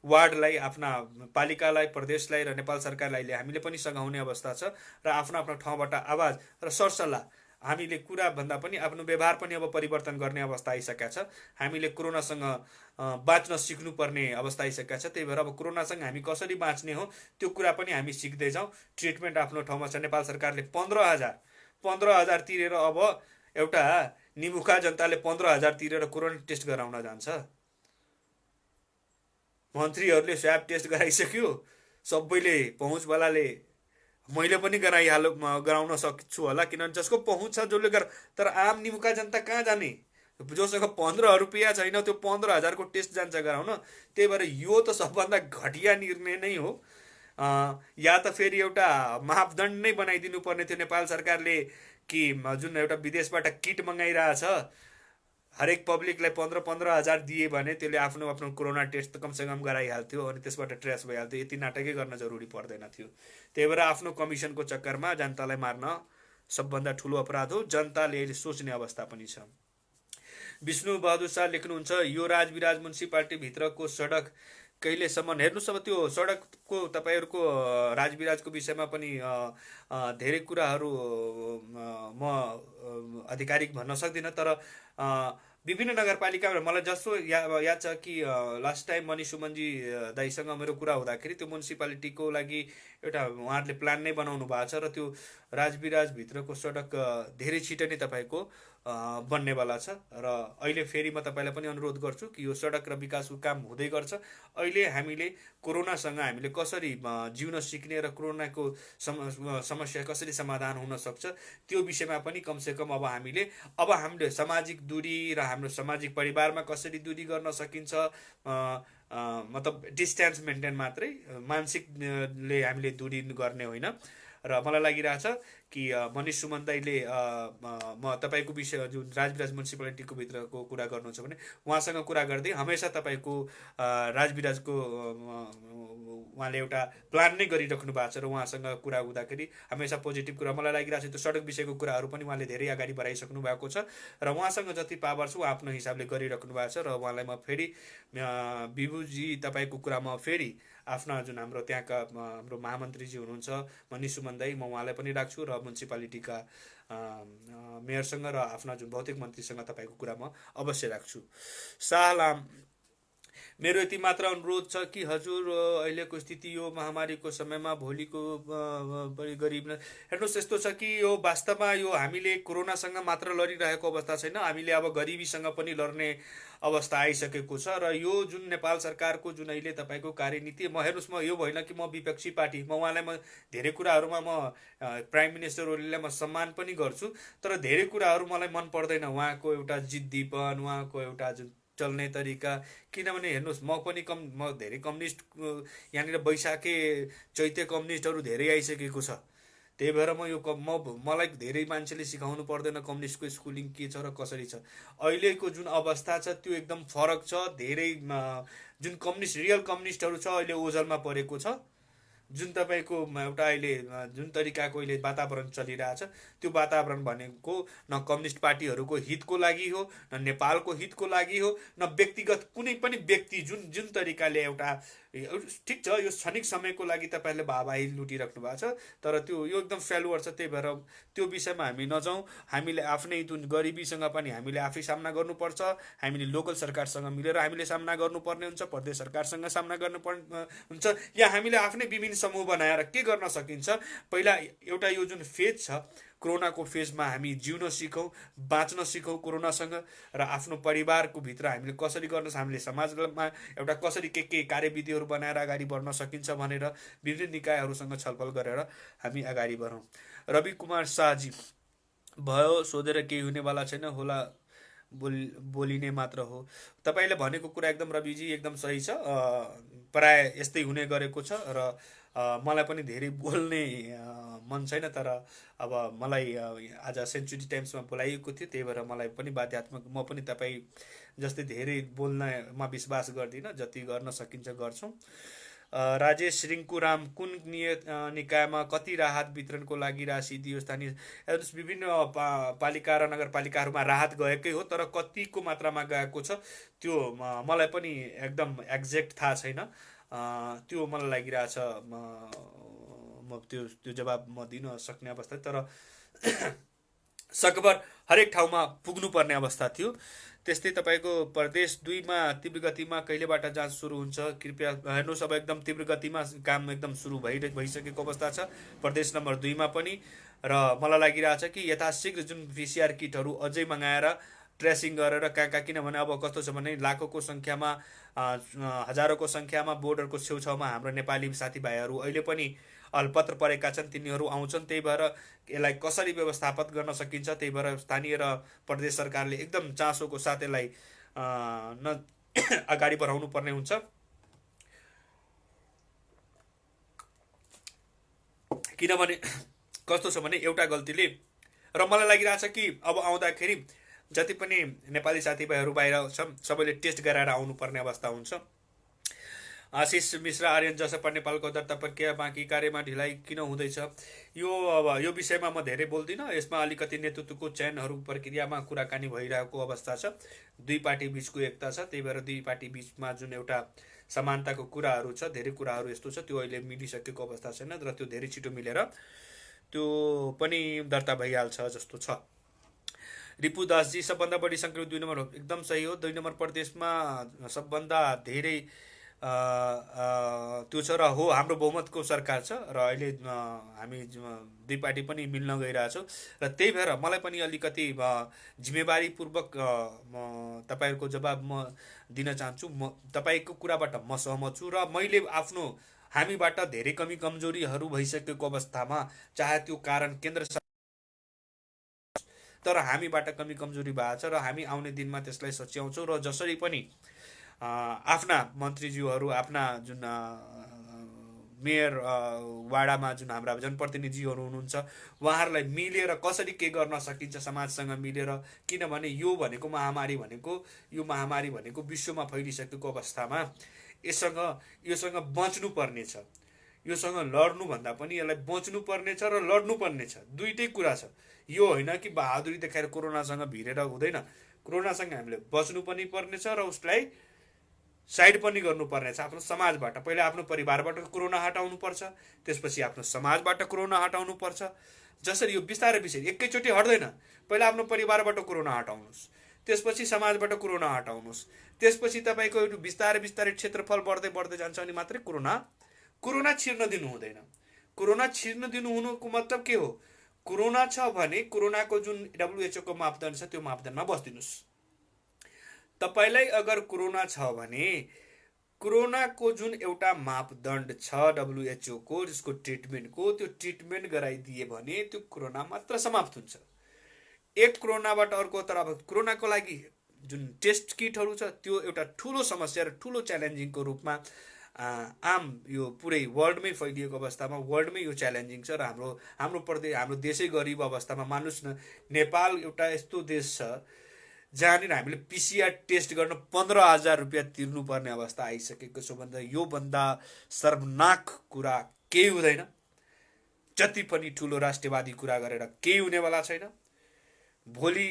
वार्डलाई, आफ्ना पालिकालाई, प्रदेशलाई र नेपाल सरकारलाई हामीले पनि सघाउने अवस्था छ। र आफ्नो आफ्नो ठाउँबाट आवाज र सरसल्लाह, हामीले कुरा भन्दा पनि आफ्नो व्यवहार पनि अब परिवर्तन गर्ने अवस्था आइसकेका छ। हामीले कोरोनासँग बाँच्न सिक्नुपर्ने अवस्था आइसकेका छ। त्यही भएर अब कोरोनासँग हामी कसरी बाँच्ने हो त्यो कुरा पनि हामी सिक्दैछौँ। ट्रिटमेन्ट आफ्नो ठाउँमा छ। नेपाल सरकारले 15,000 तिरेर, अब एउटा निमुखा जनताले 15,000 तिरेर कोरोना टेस्ट गराउन जान्छ। मन्त्रीहरूले स्वाब टेस्ट गराइसक्यो, सबैले पहुँचवालाले, मैले पनि गराउन सक्छु होला, किनभने जसको पहुँच छ जसले तर आम निमुखा जनता कहाँ जाने, जोसँग 15 रुपियाँ छैन त्यो 15,000को टेस्ट जान्छ गराउन। त्यही भएर यो त सबभन्दा घटिया निर्णय नै हो। या त फेरि एउटा मापदण्ड नै बनाइदिनु पर्ने थियो नेपाल सरकारले कि जुन एउटा विदेशबाट किट मगाइरहेछ, हरेक पब्लिकलाई 15,000 दिए भने त्यसले आफ्नो कोरोना टेस्ट त कमसेकम गराइहाल्थ्यो अनि त्यसबाट ट्रेस भइहाल्थ्यो। यति नाटकै गर्न जरुरी पर्दैन थियो। त्यही भएर आफ्नो कमिसनको चक्करमा जनतालाई मार्न सबभन्दा ठुलो अपराध हो। जनताले सोच्ने अवस्था पनि छ। विष्णु बहादुर शाह लेख्नुहुन्छ, यो राजविराज म्युनिसिपालिटीभित्रको सडक कहिलेसम्म, हेर्नुहोस् अब त्यो सडकको तपाईँहरूको राजविराजको विषयमा पनि धेरै कुराहरू म आधिकारिक भन्न सक्दिनँ। तर विभिन्न नगरपालिकामा मलाई जस्तो याद छ कि लास्ट टाइम मनिष सुमनजी दाइसँग मेरो कुरा हुँदाखेरि त्यो म्युनिसिपालिटीको लागि एउटा उहाँहरूले प्लान नै बनाउनु भएको छ र त्यो राजविराजभित्रको सडक धेरै छिटो नै तपाईँको बन्नेवाला छ। र अहिले फेरि म तपाईँलाई पनि अनुरोध गर्छु कि यो सडक र विकासको काम हुँदै गर्छ। अहिले हामीले कोरोनासँग हामीले कसरी जिउन सिक्ने र कोरोनाको समस्या कसरी समाधान हुन सक्छ त्यो विषयमा पनि कमसेकम अब हामीले सामाजिक दूरी र हाम्रो सामाजिक परिवारमा कसरी दूरी गर्न सकिन्छ, मतलब डिस्टेन्स मेन्टेन मात्रै, मानसिकले हामीले दूरी गर्ने होइन। र मलाई लागिरहेछ कि मनिष सुमन दाइले म तपाईँको विषय जुन राजविराज म्युनिसिपालिटीको भित्रको कुरा गर्नुहुन्छ भने उहाँसँग कुरा गर्दै हमेसा तपाईँको राजविराजको उहाँले एउटा प्लान नै गरिराख्नु भएको छ र उहाँसँग कुरा हुँदाखेरि हमेसा पोजिटिभ कुरा मलाई लागिरहेको छ। त्यो सडक विषयको कुराहरू पनि उहाँले धेरै अगाडि बढाइसक्नु भएको छ र उहाँसँग जति पावर छ उहाँ आफ्नो हिसाबले गरिराख्नु भएको छ। र उहाँलाई म फेरि विभुजी तपाईँको कुरामा फेरि आफ्ना जुन हाम्रो त्यहाँका हाम्रो महामन्त्रीजी हुनुहुन्छ मनिष सुमन दाइ, म उहाँलाई पनि राख्छु र म्युनिसिपालिटीका मेयरसँग र आफ्ना जुन भौतिक मन्त्रीसँग तपाईँको कुरा म अवश्य राख्छु। शाहलाम, मेरो यति मात्र अनुरोध छ कि हजुर अहिलेको स्थिति यो महामारीको समयमा भोलिको बढी गरिब, हेर्नुहोस् यस्तो छ कि यो वास्तवमा यो हामीले कोरोनासँग मात्र लडिरहेको अवस्था छैन, हामीले अब गरिबीसँग पनि लड्ने अवस्था आइसकेको छ। र यो जुन नेपाल सरकारको जुन अहिले तपाईँको कार्यनीति, हेर्नुहोस् म यो होइन कि म विपक्षी पार्टी, उहाँलाई म धेरै कुराहरूमा म प्राइम मिनिस्टर ओलीलाई म सम्मान पनि गर्छु, तर धेरै कुराहरू मलाई मन पर्दैन उहाँको एउटा जिद्दीपन, उहाँको एउटा जुन चल्ने तरिका। किनभने हेर्नुहोस् म धेरै कम्युनिस्ट, यहाँनिर बैशाखे चैते कम्युनिस्टहरू धेरै आइसकेको छ। त्यही भएर मलाई धेरै मान्छेले सिकाउनु पर्दैन कम्युनिस्टको स्कुलिङ के छ र कसरी छ। अहिलेको जुन अवस्था छ त्यो एकदम फरक छ। धेरै जुन रियल कम्युनिस्टहरू छ अहिले ओझलमा परेको छ जुन तपाईँको एउटा अहिले जुन तरिकाको अहिले वातावरण चलिरहेछ, त्यो वातावरण भनेको न कम्युनिस्ट पार्टीहरूको हितको लागि हो, न नेपालको हितको लागि हो, न व्यक्तिगत कुनै पनि व्यक्ति जुन जुन तरिकाले एउटा ठिक छ, यो क्षणिक समयको लागि तपाईँहरूले वाहवाही लुटिराख्नु भएको छ, तर त्यो यो एकदम फेलुवर छ। त्यही भएर त्यो विषयमा हामी नजाउँ। हामीले आफ्नै जुन गरिबीसँग पनि हामीले आफै सामना गर्नुपर्छ। हामीले लोकल सरकारसँग मिलेर हामीले सामना गर्नुपर्ने हुन्छ, प्रदेश सरकारसँग सामना गर्नुपर्ने हुन्छ, या हामीले आफ्नै विभिन्न समूह बनाएर के गर्न सकिन्छ। पहिला एउटा यो जुन फेज छ, कोरोनाको फेजमा हामी जिउन सिकौँ, बाँच्न सिकौँ कोरोनासँग, र आफ्नो परिवारको भित्र हामीले कसरी गर्न, हामीले समाजमा एउटा कसरी के कार्यविधिहरू बनाएर अगाडि बढ्न सकिन्छ भनेर विभिन्न निकायहरूसँग छलफल गरेर हामी अगाडि बढौँ। रवि कुमार शाहजी, भयो सोधेर केही हुनेवाला छैन, होला बोलिने मात्र हो। तपाईँले भनेको कुरा एकदम रविजी एकदम सही छ। प्राय यस्तै हुने गरेको छ, र मलाई पनि धेरै बोल्ने मन छैन, तर अब मलाई आज सेन्चुरी टाइम्समा बोलाइएको थियो, त्यही भएर मलाई पनि बाध्यात्मक, म पनि तपाईँ जस्तै धेरै बोल्नमा विश्वास गर्दिनँ, जति गर्न सकिन्छ गर्छौँ। राजेश रिङ्कुराम, कुन निकायमा कति राहत वितरणको लागि राशि दियो? स्थानीय विभिन्न पालिका र नगरपालिकाहरूमा राहत गएकै हो, तर कतिको मात्रामा गएको छ त्यो मलाई पनि एकदम एक्ज्याक्ट थाहा छैन। त्यो मलाई लागिरहेछ म त्यो त्यो जवाब म दिन सक्ने अवस्था, तर सकभर हरेक ठाउँमा पुग्नुपर्ने अवस्था थियो। त्यस्तै तपाईँको प्रदेश 2मा तीव्र गतिमा कहिलेबाट जाँच सुरु हुन्छ? कृपया हेर्नुहोस्, अब एकदम तीव्र गतिमा काम एकदम सुरु भइसकेको अवस्था छ प्रदेश नम्बर 2मा पनि, र मलाई लागिरहेछ कि यथाशीघ्र जुन PCR किटहरू अझै मगाएर ट्रेसिङ गरेर कहाँ, किनभने अब कस्तो छ भने लाखौँको सङ्ख्यामा, हजारौँको सङ्ख्यामा बोर्डरको छेउछाउमा हाम्रो नेपाली साथीभाइहरू अहिले पनि अल्पत्र परेका छन्, तिनीहरू आउँछन्। त्यही भएर यसलाई कसरी व्यवस्थापन गर्न सकिन्छ, त्यही भएर स्थानीय र प्रदेश सरकारले एकदम चासोको साथ यसलाई अगाडि बढाउनु पर्ने हुन्छ। किनभने कस्तो छ भने एउटा गल्तीले, र मलाई लागिरहेछ कि अब आउँदाखेरि जति पनि नेपाली साथीभाइहरू बाहिर छन् सबैले टेस्ट गराएर आउनुपर्ने अवस्था हुन्छ। आशिष मिश्र, आर्यन जसपा नेपालको दर्ता प्रक्रिया बाँकी कार्यमा ढिलाइ किन हुँदैछ? अब यो विषयमा म धेरै बोल्दिनँ। यसमा अलिकति नेतृत्वको चयनहरू प्रक्रियामा कुराकानी भइरहेको अवस्था छ। दुई पार्टी बिचको एकता छ, त्यही भएर दुई पार्टी बिचमा जुन एउटा समानताको कुराहरू छ, धेरै कुराहरू यस्तो छ, त्यो अहिले मिलिसकेको अवस्था छैन, र त्यो धेरै छिटो मिलेर त्यो पनि दर्ता भइहाल्छ जस्तो छ। रिपु दासजी, सबभन्दा बढी सङ्क्रमित 2 नम्बर हो, एकदम सही हो। 2 नम्बर प्रदेशमा सबभन्दा धेरै त्यो छ, र हो हाम्रो बहुमतको सरकार छ, र अहिले हामी दुई पार्टी पनि मिल्न गइरहेछौँ, र त्यही भएर मलाई पनि अलिकति जिम्मेवारीपूर्वक तपाईँहरूको जवाब म दिन चाहन्छु। म तपाईँको कुराबाट म सहमत छु, र मैले आफ्नो हामीबाट धेरै कमी कमजोरीहरू भइसकेको अवस्थामा, चाहे त्यो कारण केन्द्र, तर हामीबाट कमी कमजोरी भएको छ, र हामी आउने दिनमा त्यसलाई सच्याउँछौँ, र जसरी पनि आफ्ना मन्त्रीज्यूहरू, आफ्ना जुन मेयर वाडामा जुन हाम्रा जनप्रतिनिधिहरू हुनुहुन्छ, उहाँहरूलाई मिलेर कसरी के गर्न सकिन्छ समाजसँग मिलेर, किनभने यो महामारी भनेको विश्वमा फैलिसकेको अवस्थामा योसँग बच्नु पर्ने छ। योसँग लड्नुभन्दा पनि यसलाई बच्नु पर्ने छ र लड्नु पर्ने छ, दुइटै कुरा छ। यो होइन कि बहादुरी देखाएर कोरोनासँग भिरेर हुँदैन। कोरोनासँग हामीले बच्नु पनि पर्ने छ, र उसलाई साइड पनि गर्नुपर्ने छ। आफ्नो समाजबाट, पहिला आफ्नो परिवारबाट कोरोना हटाउनुपर्छ, त्यसपछि आफ्नो समाजबाट कोरोना हटाउनुपर्छ। जसरी यो बिस्तारै एकैचोटि हट्दैन। पहिला आफ्नो परिवारबाट कोरोना हटाउनुहोस्, त्यसपछि समाजबाट कोरोना हटाउनुहोस्, त्यसपछि तपाईँको बिस्तारै क्षेत्रफल बढ्दै बढ्दै जान्छ, अनि मात्रै कोरोना छिर्न दिनु हुँदैन। कोरोना छिर्न दिनु हुनुको मतलब के हो? कोरोना छ भने कोरोनाको जुन WHO को मापदण्ड छ, त्यो मापदण्डमा बस्दिनुहोस्। तपाईलाई अगर कोरोना छ भने कोरोनाको जुन एउटा मापदण्ड छ WHO को, जसको ट्रिटमेन्टको, त्यो ट्रिटमेन्ट गराइदिए भने त्यो कोरोना मात्र समाप्त हुन्छ। एक कोरोनाबाट अर्को तरफ कोरोनाको लागि जुन टेस्ट किटहरू छ, त्यो एउटा ठुलो समस्या र ठुलो च्यालेन्जिङको रूपमा आम यो पुरै वर्ल्डमै फैलिएको अवस्थामा, वर्ल्डमै यो च्यालेन्जिङ छ, र हाम्रो देशै गरिब अवस्थामा, मान्नुहोस् न, नेपाल एउटा यस्तो देश छ जहाँनिर हामीले PCR टेस्ट गर्न 15,000 रुपियाँ तिर्नुपर्ने अवस्था आइसकेको छ। भन्दा योभन्दा शर्मनाक कुरा केही हुँदैन। जति पनि ठुलो राष्ट्रवादी कुरा गरेर केही हुनेवाला छैन। भोलि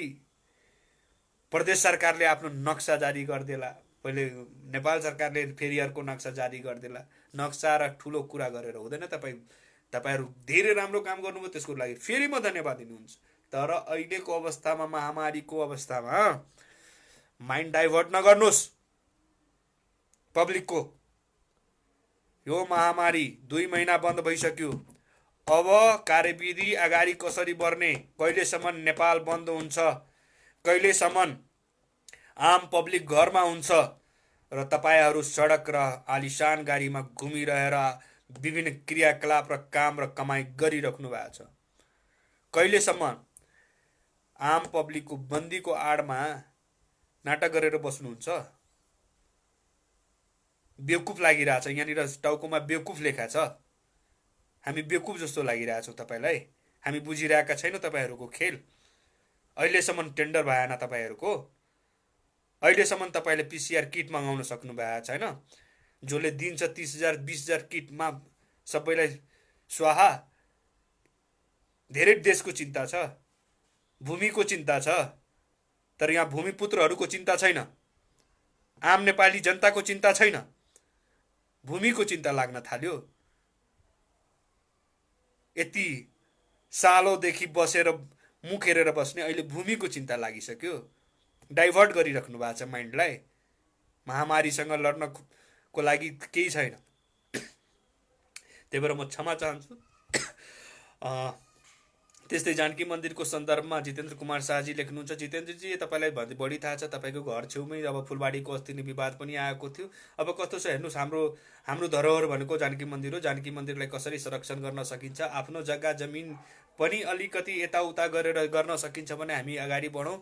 प्रदेश सरकारले आफ्नो नक्सा जारी गरिदेला, पहिले नेपाल सरकारले फेरि अर्को नक्सा जारी गरिदेला। नक्सा र ठुलो कुरा गरेर हुँदैन। तपाईँहरू धेरै राम्रो काम गर्नुभयो, त्यसको लागि फेरि म धन्यवाद दिनुहुन्छ। तर अहिलेको अवस्थामा, महामारीको अवस्थामा माइन्ड डाइभर्ट नगर्नुहोस् पब्लिकको। यो महामारी 2 महिना बन्द भइसक्यो। अब कार्यविधि अगाडि कसरी बढ्ने, कहिलेसम्म नेपाल बन्द हुन्छ, कहिलेसम्म आम पब्लिक घरमा हुन्छ र तपाईँहरू सडक र आलिशान गाडीमा घुमिरहेर विभिन्न क्रियाकलाप र काम र कमाइ गरिराख्नु भएको छ, कहिलेसम्म आम पब्लिकको बन्दीको आडमा नाटक गरेर बस्नुहुन्छ? बेवकुफ लागिरहेछ। यहाँनिर टाउकोमा बेवकुफ लेखा छ। हामी बेवकुफ जस्तो लागिरहेछौँ तपाईँलाई। हामी बुझिरहेका छैनौँ तपाईँहरूको खेल। अहिलेसम्म टेन्डर भएन तपाईँहरूको। अहिलेसम्म तपाईँले पिसिआर किट मगाउन सक्नु भएको छैन। जसले दिन्छ 30,000 20,000 किटमा सबैलाई स्वाहा। धेरै देशको चिन्ता छ, भूमिको चिन्ता छ, तर यहाँ भूमिपुत्रहरूको चिन्ता छैन। आम नेपाली जनताको चिन्ता छैन, भूमिको चिन्ता लाग्न थाल्यो। यति सालौँदेखि बसेर मुख हेरेर बस्ने अहिले भूमिको चिन्ता लागिसक्यो। डाइभर्ट गरिराख्नु भएको छ माइन्डलाई। महामारीसँग लड्नको लागि केही छैन। त्यही भएर म क्षमा चाहन्छु। त्यस्तै जानकी मन्दिरको सन्दर्भमा जितेन्द्र कुमार शाहजी लेख्नुहुन्छ, जितेन्द्रजी तपाईँलाई भन्दै बढी थाहा छ, तपाईँको घर छेउमै अब फुलबारीको अस्ति नै विवाद पनि आएको थियो। अब कस्तो छ हेर्नुहोस्, हाम्रो धरोहर भनेको जानकी मन्दिर हो। जानकी मन्दिरलाई कसरी संरक्षण गर्न सकिन्छ, आफ्नो जग्गा जमिन पनि अलिकति यताउता गरेर गर्न सकिन्छ भने हामी अगाडि बढौँ।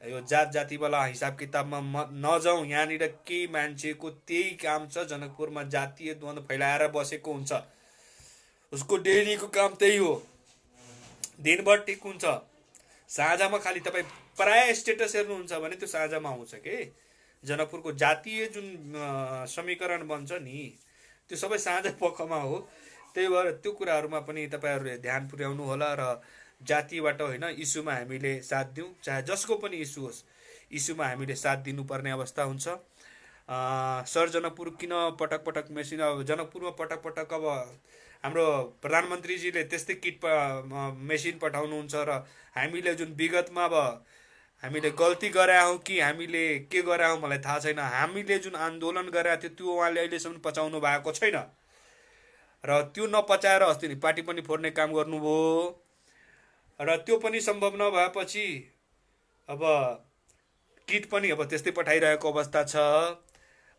यो जात जातिवाला हिसाब किताबमा नजाउँ। यहाँनिर केही मान्छेको त्यही काम छ, जनकपुरमा जातीय द्वन्द्व फैलाएर बसेको हुन्छ। उसको डेलीको काम त्यही हो, दिनभर ठिक हुन्छ। साँझमा खालि तपाईँ प्राय स्टेटस हेर्नुहुन्छ भने त्यो साँझमा आउँछ के। जनकपुरको जातीय जुन समीकरण बन्छ नि, त्यो सबै साँझ पखमा हो। त्यही भएर त्यो कुराहरूमा पनि तपाईँहरूले ध्यान पुर्याउनु होला र जातिबाट होइन, इस्युमा हामीले साथ दिउँ। चाहे जसको पनि इस्यु होस्, इस्युमा हामीले साथ दिनुपर्ने अवस्था हुन्छ। सर जनकपुर किन पटक पटक मेसिन, अब जनकपुरमा पटक पटक अब हाम्रो प्रधानमन्त्रीजीले त्यस्तै किट मेसिन पठाउनुहुन्छ र हामीले जुन विगतमा अब हामीले गल्ती गरे हौँ कि हामीले के गरे हौँ मलाई थाहा छैन। हामीले जुन आन्दोलन गरेका थियो त्यो उहाँले अहिलेसम्म पचाउनु भएको छैन र त्यो नपचाएर अस्ति नि पार्टी पनि फोड्ने काम गर्नुभयो र त्यो पनि सम्भव नभएपछि अब किट पनि अब त्यस्तै पठाइरहेको अवस्था छ।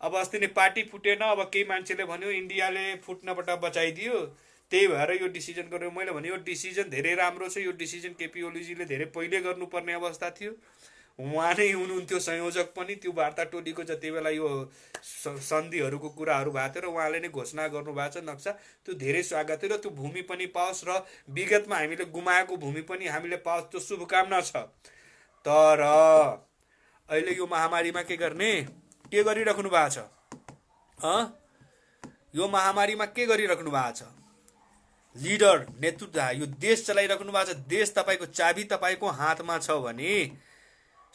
अब अस्ति नै पार्टी फुटेन, अब केही मान्छेले भन्यो इन्डियाले फुट्नबाट बचाइदियो, त्यही भएर यो डिसिजन गर्यो। मैले भने यो डिसिजन धेरै राम्रो छ। यो डिसिजन केपी ओलीजीले धेरै पहिले गर्नुपर्ने अवस्था थियो। उहाँ नै हुनुहुन्थ्यो संयोजक पनि। त्यो वार्ता टोलीको जति बेला यो सन्धिहरूको कुराहरू भएको थियो र उहाँले नै घोषणा गर्नुभएको छ नक्सा, त्यो धेरै स्वागत थियो र त्यो भूमि पनि पाओस् र विगतमा हामीले गुमाएको भूमि पनि हामीले पाओस्, त्यो शुभकामना छ। तर अहिले यो महामारीमा के गर्ने, के गरिराख्नु भएको छ? यो महामारीमा के गरिराख्नु भएको छ? लिडर, नेतृत्व, यो देश चलाइराख्नु भएको छ। देश तपाईँको चाबी तपाईँको हातमा छ भने,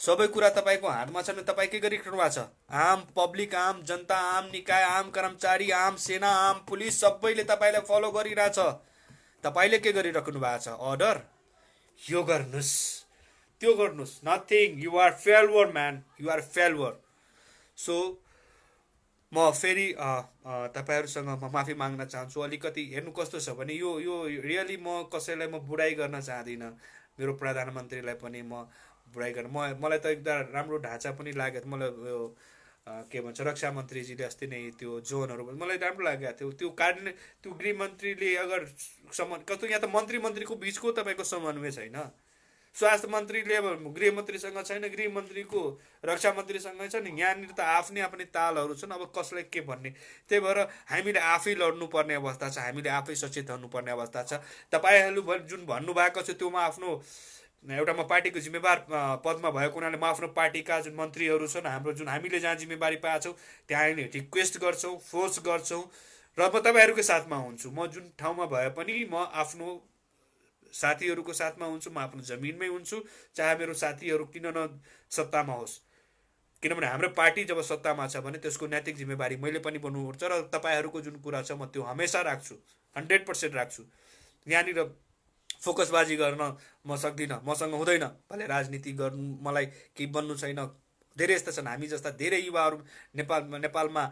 सबै कुरा तपाईँको हातमा छ भने तपाईँ के गरिराख्नु भएको छ? आम पब्लिक, आम जनता, आम निकाय, आम कर्मचारी, आम सेना, आम पुलिस सबैले तपाईँलाई फलो गरिरहेछ। तपाईँले के गरिराख्नु भएको छ? अर्डर, यो गर्नुहोस्, त्यो गर्नुहोस्। Nothing, you are failure man, you are failure. So म फेरि तपाईँहरूसँग म माफी माग्न चाहन्छु। अलिकति हेर्नु कस्तो छ भने यो रियली म कसैलाई म बुढाइ गर्न चाहदिनँ। मेरो प्रधानमन्त्रीलाई पनि म बुढाइ गर्न, मलाई त एकदम राम्रो ढाँचा पनि लाग्यो। मलाई यो के भन्छ रक्षा मन्त्रीजीले अस्ति नै त्यो जोनहरू मलाई राम्रो लागेको थियो। त्यो कार्डिनेट, त्यो गृहमन्त्रीले अगर कस्तो, यहाँ त मन्त्रीको बिचको तपाईँको समन्वय छैन। स्वास्थ्य मन्त्रीले अब गृहमन्त्रीसँग छैन, गृहमन्त्रीको रक्षा मन्त्रीसँग छैन। यहाँनिर त आफ्नै तालहरू छन्। अब कसलाई के भन्ने, त्यही भएर हामीले आफै लड्नुपर्ने अवस्था छ, हामीले आफै सचेत हुनुपर्ने अवस्था छ। तपाईँहरूले जुन भन्नुभएको छ त्यो म आफ्नो एउटा म पार्टीको जिम्मेवार पदमा भएको हुनाले म आफ्नो पार्टीका जुन मन्त्रीहरू छन्, हाम्रो जुन हामीले जहाँ जिम्मेवारी पाएको छौँ त्यहाँ रिक्वेस्ट गर्छौँ, फोर्स गर्छौँ र र म तपाईँहरूको साथमा हुन्छु। म जुन ठाउँमा भए पनि म आफ्नो साथीहरूको साथमा हुन्छु, म आफ्नो जमिनमै हुन्छु, चाहे मेरो साथीहरू किन न सत्तामा होस्। किनभने हाम्रो पार्टी जब सत्तामा छ भने त्यसको नैतिक जिम्मेवारी मैले पनि बन्नुपर्छ र तपाईँहरूको जुन कुरा छ म त्यो हमेसा राख्छु, 100% राख्छु। यहाँनिर फोकसबाजी गर्न म सक्दिनँ, मसँग हुँदैन। भले राजनीति गर्नु मलाई केही बन्नु छैन, धेरै यस्ता छन्। हामी जस्ता धेरै युवाहरू नेपालमा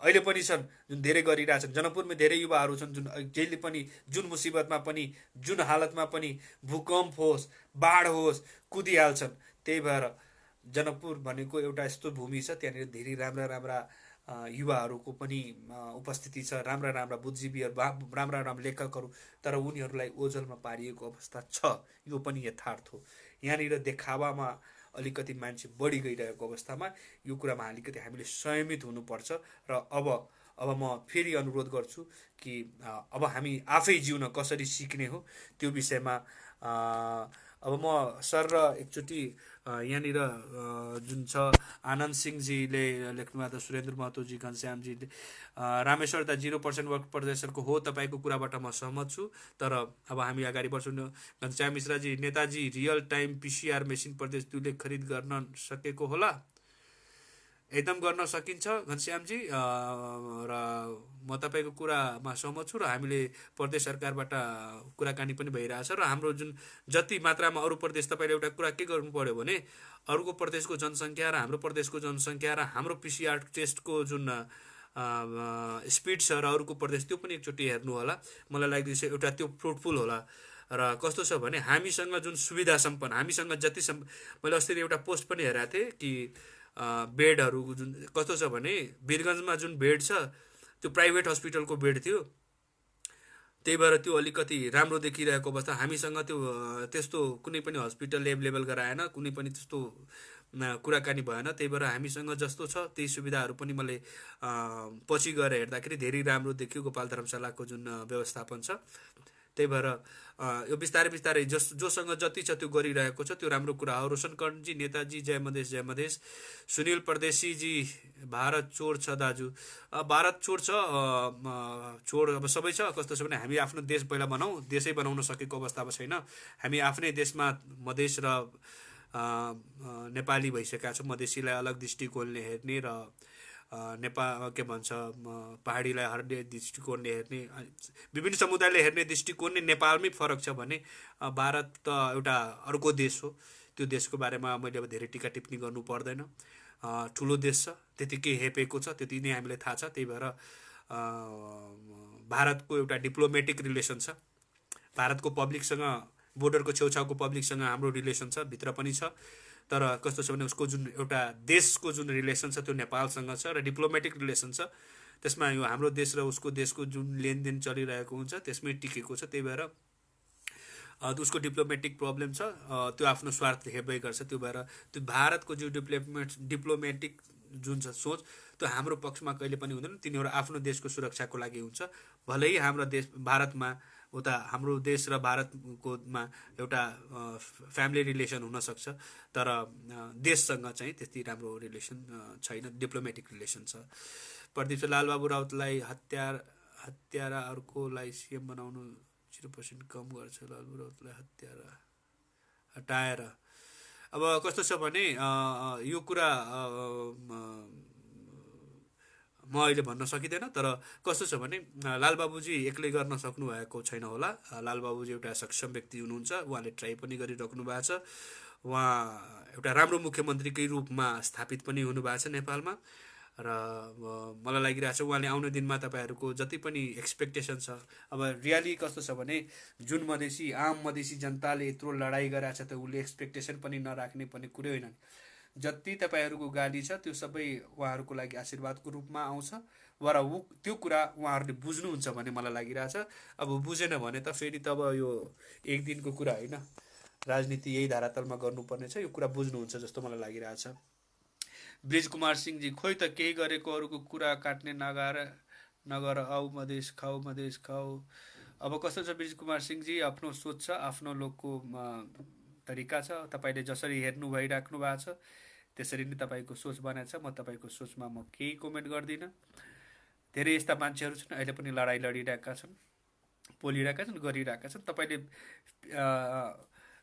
अहिले पनि छन् जुन धेरै गरिरहेछन्। जनकपुरमा धेरै युवाहरू छन् जुन जहिले पनि जुन मुसिबतमा पनि जुन हालतमा पनि भूकम्प होस् बाढ होस् कुदिहाल्छन्। त्यही भएर जनकपुर भनेको एउटा यस्तो भूमि छ, त्यहाँनिर धेरै राम्रा राम्रा युवाहरूको पनि उपस्थिति छ, राम्रा राम्रा बुद्धिजीवीहरू, राम्रा राम्रा लेखकहरू। तर उनीहरूलाई ओझलमा पारिएको अवस्था छ, यो पनि यथार्थ हो। यहाँनिर देखावामा अलिकति मान्छे बढी गइरहेको अवस्थामा यो कुरामा अलिकति हामीले संयमित हुनुपर्छ। र अब म फेरि अनुरोध गर्छु कि अब हामी आफै जिउन कसरी सिक्ने हो त्यो विषयमा अब म सर र एकचोटि यहाँनिर जुन छ आनन्द सिंहजीले लेख्नुभएको छ, सुरेन्द्र महतोजी, घनश्यामजीले, रामेश्वर द 0% वर्क प्रदर्शनको हो, तपाईँको कुराबाट म सहमत छु। तर अब हामी अगाडि बढ्छौँ। घनश्याम मिश्राजी, नेताजी रियल टाइम पिसिआर मेसिन प्रदेश 2ले खरिद गर्न सकेको होला? एकदम गर्न सकिन्छ घनश्यामजी, र म तपाईँको कुरामा सहमत छु। र हामीले प्रदेश सरकारबाट कुराकानी पनि भइरहेछ। र हाम्रो जुन जति मात्रामा अरू प्रदेश, तपाईँले एउटा कुरा के गर्नु पर्यो भने अरूको प्रदेशको जनसङ्ख्या र हाम्रो प्रदेशको जनसङ्ख्या र हाम्रो पिसिआर टेस्टको जुन स्पिड छ र अरूको प्रदेश, त्यो पनि एकचोटि हेर्नु होला। मलाई लाग्दैछ एउटा त्यो फ्रुटफुल होला। र कस्तो छ भने हामीसँग जुन सुविधा सम्पन्न, हामीसँग जति मैले अस्ति एउटा पोस्ट पनि हेरेको थिएँ कि बेडहरू जुन कस्तो छ भने वीरगन्जमा जुन बेड छ त्यो प्राइभेट हस्पिटलको बेड थियो। त्यही भएर त्यो अलिकति राम्रो देखिरहेको अवस्था। हामीसँग त्यो त्यस्तो कुनै पनि हस्पिटल लेभल गराएन, कुनै पनि त्यस्तो कुराकानी भएन। त्यही भएर हामीसँग जस्तो छ त्यही सुविधाहरू पनि मैले पछि गएर हेर्दाखेरि धेरै राम्रो देखियो गोपाल धर्मशालाको जुन व्यवस्थापन छ। त्यही भएर यो बिस्तारै बिस्तारै जोसँग जति छ त्यो गरिरहेको छ, त्यो राम्रो कुरा हो। रोशन कर्णजी, नेताजी जय मधेस जय मधेस। सुनिल परदेशीजी, भारत चोर छ दाजु। भारत चोर छ, चोर अब सबै छ। कस्तो छ भने हामी आफ्नो देश पहिला बनाऊ, देशै बनाउन सकेको अवस्था अब छैन। हामी आफ्नै देशमा मधेस र नेपाली भइसकेका छौँ। मधेसीलाई अलग दृष्टिकोणले हेर्ने र नेपाल के भन्छ पहाडीलाई हर्ने दृष्टिकोणले हेर्ने, विभिन्न समुदायले हेर्ने दृष्टिकोण नै नेपालमै फरक छ भने भारत त एउटा अर्को देश हो। त्यो देशको बारेमा मैले अब धेरै टिका टिप्पणी गर्नु पर्दैन। ठुलो देश छ, त्यतिकै हेपेको छ, त्यति नै हामीलाई थाहा छ। त्यही भएर भारतको एउटा डिप्लोमेटिक रिलेसन छ। भारतको पब्लिकसँग, बोर्डरको छेउछाउको पब्लिकसँग हाम्रो रिलेसन छ, भित्र पनि छ। तर कस्तो छ भने उसको जुन एउटा देशको जुन रिलेसन छ त्यो नेपालसँग छ र डिप्लोमेटिक रिलेसन छ। त्यसमा यो हाम्रो देश र उसको देशको जुन लेनदेन चलिरहेको हुन्छ त्यसमै टिकेको छ। त्यही भएर उसको डिप्लोमेटिक प्रब्लम छ, त्यो आफ्नो स्वार्थ हेर्दै गर्छ। त्यो भएर त्यो भारतको जो डिप्लोमेटिक जुन छ सोच त्यो हाम्रो पक्षमा कहिले पनि हुँदैन। तिनीहरू आफ्नो देशको सुरक्षाको लागि हुन्छ। भलै हाम्रो देश भारतमा उता हाम्रो देश र भारतकोमा एउटा फ्यामिली रिलेसन हुनसक्छ, तर देशसँग चाहिँ त्यति राम्रो रिलेसन छैन, डिप्लोमेटिक रिलेसन छ। प्रदीप लालबाबु राउतलाई हत्याराहरूको सिएम बनाउनु 0% कम गर्छ, लालबाबु राउतलाई हटाएर। अब कस्तो छ भने यो कुरा म अहिले भन्न सकिँदैन। तर कस्तो छ भने लालबाबुजी एक्लै गर्न सक्नु भएको छैन होला। लालबाबुजी एउटा सक्षम व्यक्ति हुनुहुन्छ, उहाँले ट्राई पनि गरिराख्नु भएको छ। उहाँ एउटा राम्रो मुख्यमन्त्रीकै रूपमा स्थापित पनि हुनुभएको छ नेपालमा। र मलाई लागिरहेको छ उहाँले आउने दिनमा तपाईँहरूको जति पनि एक्सपेक्टेसन छ, अब रियली कस्तो छ भने जुन मधेसी आम मधेसी जनताले यत्रो लडाइँ गरेको छ त उसले एक्सपेक्टेसन पनि नराख्ने पनि कुरै होइन। जति तपाईँहरूको गाली छ त्यो सबै उहाँहरूको लागि आशीर्वादको रूपमा आउँछ। वा त्यो कुरा उहाँहरूले बुझ्नुहुन्छ भन्ने मलाई लागिरहेछ। अब बुझेन भने त फेरि त अब यो एक दिनको कुरा होइन, राजनीति यही धारातलमा गर्नुपर्ने छ। यो कुरा बुझ्नुहुन्छ जस्तो मलाई लागिरहेछ। ब्रिज कुमार सिंहजी, खोइ त केही गरेको अरूको कुरा काट्ने नगर आऊ मधेस खाऊ। अब कस्तो छ ब्रिज कुमार सिंहजी, आफ्नो सोच छ, आफ्नो लोकको तरिका छ। तपाईँले जसरी हेर्नु भइराख्नु भएको छ त्यसरी नै तपाईँको सोच बनाएको छ। म तपाईँको सोचमा म केही कमेन्ट गर्दिनँ। धेरै यस्ता मान्छेहरू छन् अहिले पनि लडाइँ लडिरहेका छन्, पोलिरहेका छन्, गरिरहेका छन्। तपाईँले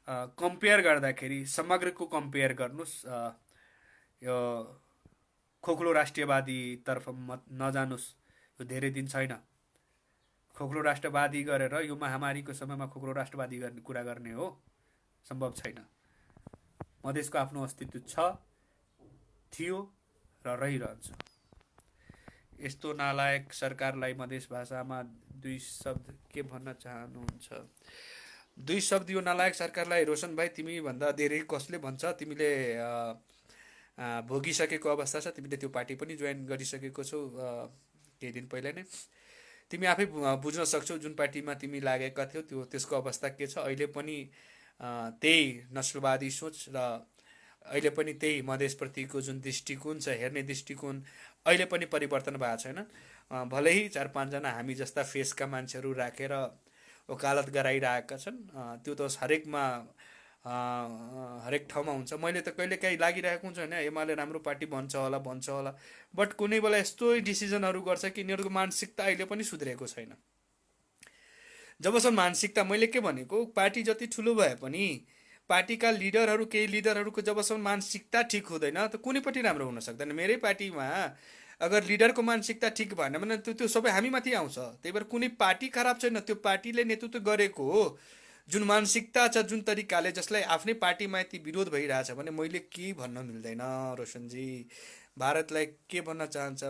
कम्पेयर गर्दाखेरि समग्रको कम्पेयर गर्नुहोस्। यो खोक्लो राष्ट्रियवादीतर्फ नजानुहोस्। यो धेरै दिन छैन। खोक्लो राष्ट्रवादी गरेर यो महामारीको समयमा खोक्लो राष्ट्रवादी गर्ने कुरा गर्ने हो, सम्भव छैन। मधेसको आफ्नो अस्तित्व छ, थियो र रहिरहन्छ। यस्तो नालायक सरकारलाई मधेस भाषामा दुई शब्द के भन्न चाहनुहुन्छ? दुई शब्द यो नालायक सरकारलाई रोशन भाइ तिमी भन्दा धेरै कसले भन्छ? तिमीले भोगिसकेको अवस्था छ। तिमीले त्यो पार्टी पनि जोइन गरिसकेको छौ केही दिन पहिला नै। तिमी आफै बुझ्न सक्छौ जुन पार्टीमा तिमी लागेका थियौ त्यो त्यसको अवस्था के छ। अहिले पनि त्यही नस्लवादी सोच र अहिले पनि त्यही मधेसप्रतिको जुन दृष्टिकोण छ, हेर्ने दृष्टिकोण अहिले पनि परिवर्तन भएको छैन। भलै 4-5 जना हामी जस्ता फेसका मान्छेहरू राखेर वकालत गराइरहेका छन्। त्यो त हरेक ठाउँमा हुन्छ। मैले त कहिलेकाहीँ लागिरहेको हुन्छ होइन, एमाले राम्रो पार्टी भन्छ होला, बट कुनै बेला यस्तो डिसिजनहरू गर्छ कि यिनीहरूको मानसिकता अहिले पनि सुध्रेको छैन। जबसम्म मानसिकता, मैले के भनेको, पार्टी जति ठुलो भए पनि पार्टीका लिडरहरू, केही लिडरहरूको जबसम्म मानसिकता ठिक हुँदैन त कुनैपट्टि राम्रो हुन सक्दैन। मेरै पार्टीमा अगर लिडरको मानसिकता ठिक भएन भने त्यो सबै हामीमाथि आउँछ। त्यही भएर कुनै पार्टी खराब छैन, त्यो पार्टीले नेतृत्व गरेको हो। जुन मानसिकता छ, जुन तरिकाले, जसलाई आफ्नै पार्टीमा यति विरोध भइरहेछ भने मैले केही भन्न मिल्दैन। रोशनजी भारतलाई के भन्न चाहन्छ?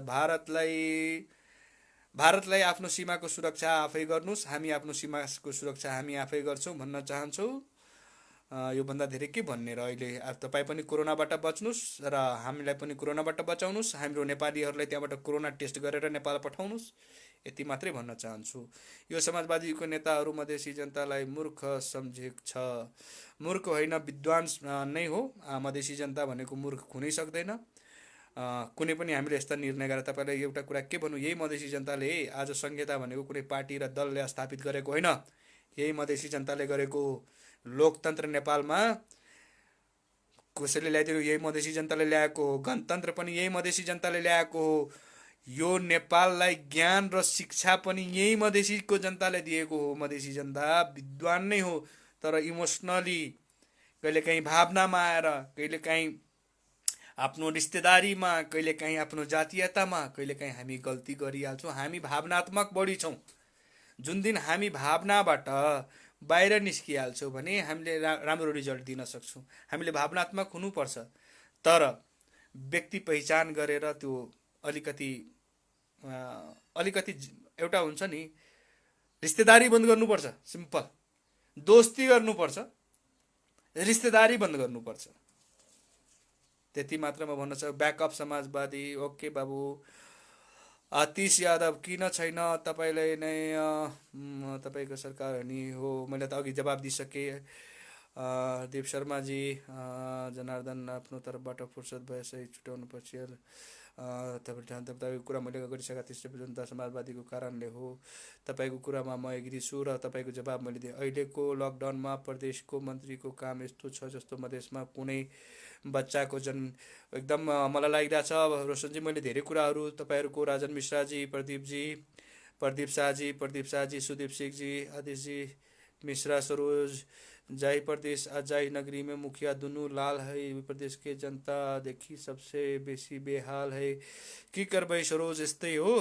भारतलाई आफ्नो सीमाको सुरक्षा आफै गर्नुहोस्, हामी आफ्नो सीमाको सुरक्षा हामी आफै गर्छौँ भन्न चाहन्छौँ। योभन्दा धेरै के भन्ने र? अहिले तपाईँ पनि कोरोनाबाट बच्नुहोस् र हामीलाई पनि कोरोनाबाट बचाउनुहोस्। हाम्रो नेपालीहरूलाई त्यहाँबाट कोरोना टेस्ट गरेर नेपाल पठाउनुहोस्, यति मात्रै भन्न चाहन्छु। यो समाजवादीको नेताहरू मधेसी जनतालाई मूर्ख सम्झेको छ। मूर्ख होइन, विद्वान नै हो। मधेसी जनता भनेको मूर्ख हुनै सक्दैन। कुनै पनि हामीले यस्ता निर्णय गरेर, तपाईँलाई एउटा कुरा के भन्नु, यही मधेसी जनताले आज संहिता भनेको कुनै पार्टी र दलले स्थापित गरेको होइन। यही मधेसी जनताले गरेको लोकतन्त्र नेपालमा कसैले ल्याइदियो, यही मधेसी जनताले ल्याएको हो। गणतन्त्र पनि यही मधेसी जनताले ल्याएको हो। यो नेपाललाई ज्ञान र शिक्षा पनि यही मधेसीको जनताले दिएको हो। मधेसी जनता विद्वान नै हो, तर इमोसनली कहिलेकाहीँ भावनामा आएर, कहिलेकाहीँ आफ्नो रिश्तेदारीमा, कहिलेकाहीँ आफ्नो जातीयतामा, कहिलेकाहीँ हामी गल्ती गरिहाल्छौँ। हामी भावनात्मक बढी छौँ। जुन दिन हामी भावनाबाट बाहिर निस्किहाल्छौँ भने हामीले राम्रो रिजल्ट दिन सक्छौँ। हामीले भावनात्मक हुनुपर्छ, तर व्यक्ति पहिचान गरेर त्यो अलिकति एउटा हुन्छ नि, रिश्तेदारी बन्द गर्नुपर्छ। सिम्पल, दोस्ती गर्नुपर्छ, रिश्तेदारी बन्द गर्नुपर्छ। त्यति मात्र म भन्न सक्छु। ब्याकअप समाजवादी, ओके बाबु। आतिश यादव किन छैन? तपाईँलाई नै तपाईँको सरकार नि हो। मैले त अघि जवाब दिइसकेँ। देव शर्माजी, जनार्दन आफ्नो तर्फबाट फुर्सद भए सही छुट्याउनु पर्छ। तपाईँको कुरा मैले गरिसकेका थिएँ। जनता समाजवादीको कारणले हो। तपाईँको कुरामा म एग्री छु र तपाईँको जवाब मैले दिएँ। अहिलेको लकडाउनमा प्रदेशको मन्त्रीको काम यस्तो छ जस्तो मधेसमा कुनै बच्चाको जन्म एकदम मलाई लागिरहेछ। रोशनजी, मैले धेरै कुराहरू तपाईँहरूको, राजन मिश्राजी, प्रदीप शाहजी, सुदीप सिंहजी, आदिशजी, मिश्रा, सरोज, जाई प्रदेश जाई नगरी में मुखिया दुनू लाल है। प्रदेश के जनता देखी सबसे बेसी बेहाल है। के करबै सरोज, यस्तै हो।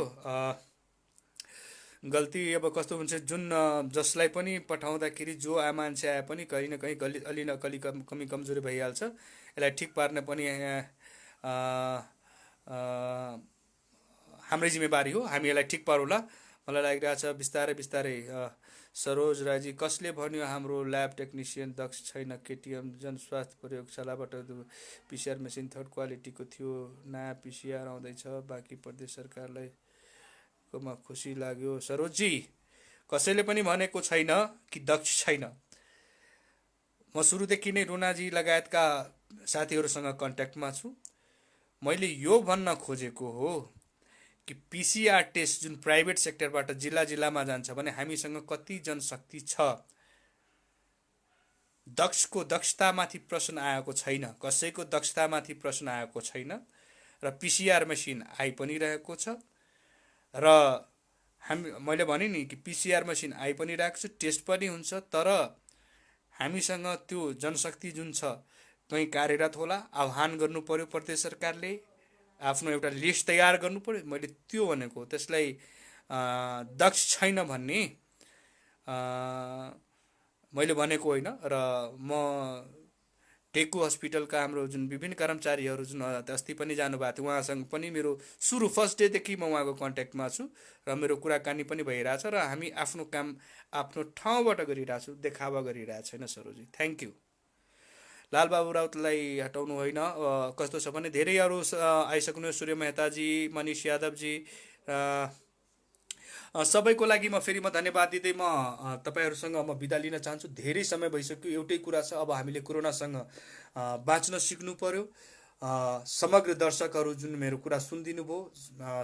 गल्ती अब कस्तो हुन्छ, जुन जसलाई पनि पठाउँदाखेरि जो मान्छे आए पनि कहीँ न कहीँ अलि न कमी कमजोरी भइहाल्छ। यसलाई ठिक पार्न पनि हाम्रै जिम्मेवारी हो। हामी यसलाई ठिक पारौँला। मलाई लागिरहेछ बिस्तारै। सरोज राजी, कसले भन्यो हाम्रो ल्याब टेक्निसियन दक्ष छैन? केटिएम जनस्वास्थ्य प्रयोगशालाबाट पिसिआर मेसिन थर्ड क्वालिटीको थियो। नयाँ पिसिआर आउँदैछ। बाँकी प्रदेश सरकारलाई कोमा खुसी लाग्यो। सरोजजी, कसैले पनि भनेको छैन कि दक्ष छैन। म सुरुदेखि नै रुनाजी लगायतका साथीहरूसँग कन्ट्याक्टमा छु। मैले यो भन्न खोजेको हो कि पिसिआर टेस्ट जुन प्राइभेट सेक्टरबाट जिल्लामा जान्छ भने हामीसँग कति जनशक्ति छ? दक्षतामाथि प्रश्न आएको छैन, कसैको दक्षतामाथि प्रश्न आएको छैन र पिसिआर मेसिन आइ पनि रहेको छ र मैले भने नि कि पिसिआर मेसिन आइ पनि रहेको छ, टेस्ट पनि हुन्छ, तर हामीसँग त्यो जनशक्ति जुन छ कहीँ कार्यरत होला। आह्वान गर्नु पर्यो प्रदेश सरकारले, आफ्नो एउटा लिस्ट तयार गर्नु पर्यो। मैले त्यो भनेको, त्यसलाई दक्ष छैन भन्ने मैले भनेको होइन। र म टेकु हस्पिटलका हाम्रो जुन विभिन्न कर्मचारीहरू जुन अस्ति पनि जानुभएको थियो, उहाँसँग पनि मेरो सुरु फर्स्ट डेदेखि म उहाँको कन्ट्याक्टमा छु र मेरो कुराकानी पनि भइरहेछ र हामी आफ्नो काम आफ्नो ठाउँबाट गरिरहेछौँ, देखावा गरिरहेको छैन। सरोजी, थ्याङ्क यू। लालबाबु राउतलाई हटाउनु होइन। कस्तो छ भने धेरै अरू आइसक्नु, सूर्य मेहताजी, मनिष यादवजी, सबैको लागि म फेरि धन्यवाद दिँदै म तपाईँहरूसँग म बिदा लिन चाहन्छु। धेरै समय भइसक्यो। एउटै कुरा छ, अब हामीले कोरोनासँग बाँच्न सिक्नु पर्यो। समग्र दर्शकहरू जुन मेरो कुरा सुनिदिनु भयो,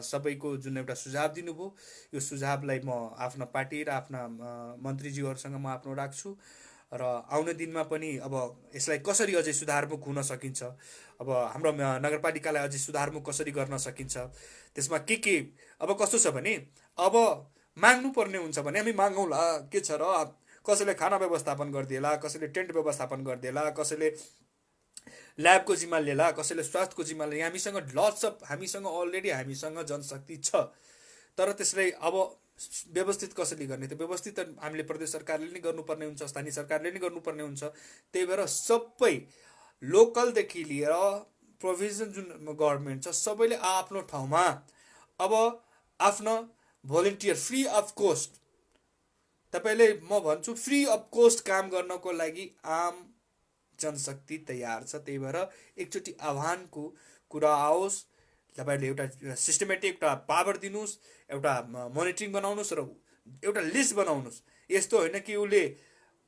सबैको जुन एउटा सुझाव दिनुभयो, यो सुझावलाई म आफ्ना पार्टी र आफ्ना मन्त्रीज्यूहरूसँग म आफ्नो राख्छु र आउने दिनमा पनि अब यसलाई कसरी अझै सुधारमुख हुन सकिन्छ, अब हाम्रो नगरपालिकालाई अझै सुधारमुख कसरी गर्न सकिन्छ, त्यसमा के अब कस्तो छ भने अब माग्नु पर्ने हुन्छ भने हामी मागौँला, के छ र, कसैले खाना व्यवस्थापन गरिदिएला, कसैले टेन्ट व्यवस्थापन गरिदिएला, कसैले ल्याबको जिम्मा लिएला, कसैले स्वास्थ्यको जिम्मा लिएला। हामीसँग अलरेडी हामीसँग जनशक्ति छ, तर त्यसलाई अब व्यवस्थित कसरी गर्ने, त्यो व्यवस्थित हामीले प्रदेश सरकारले नै गर्नुपर्ने हुन्छ, स्थानीय सरकारले नै गर्नुपर्ने हुन्छ। त्यही भएर सबै लोकलदेखि लिएर प्रोभिजन जुन गभर्मेन्ट छ, सबैले आफ्नो ठाउँमा अब आफ्नो भोलिन्टियर फ्री अफ कोस्ट, तपाईँले म भन्छु फ्री अफ कोस्ट काम गर्नको लागि आम जनशक्ति तयार छ। त्यही भएर एकचोटि आह्वानको कुरा आओस्, तपाईँले एउटा सिस्टमेटिक एउटा पावर दिनुहोस्, एउटा मोनिटरिङ बनाउनुहोस् र एउटा लिस्ट बनाउनुहोस्। यस्तो होइन कि उसले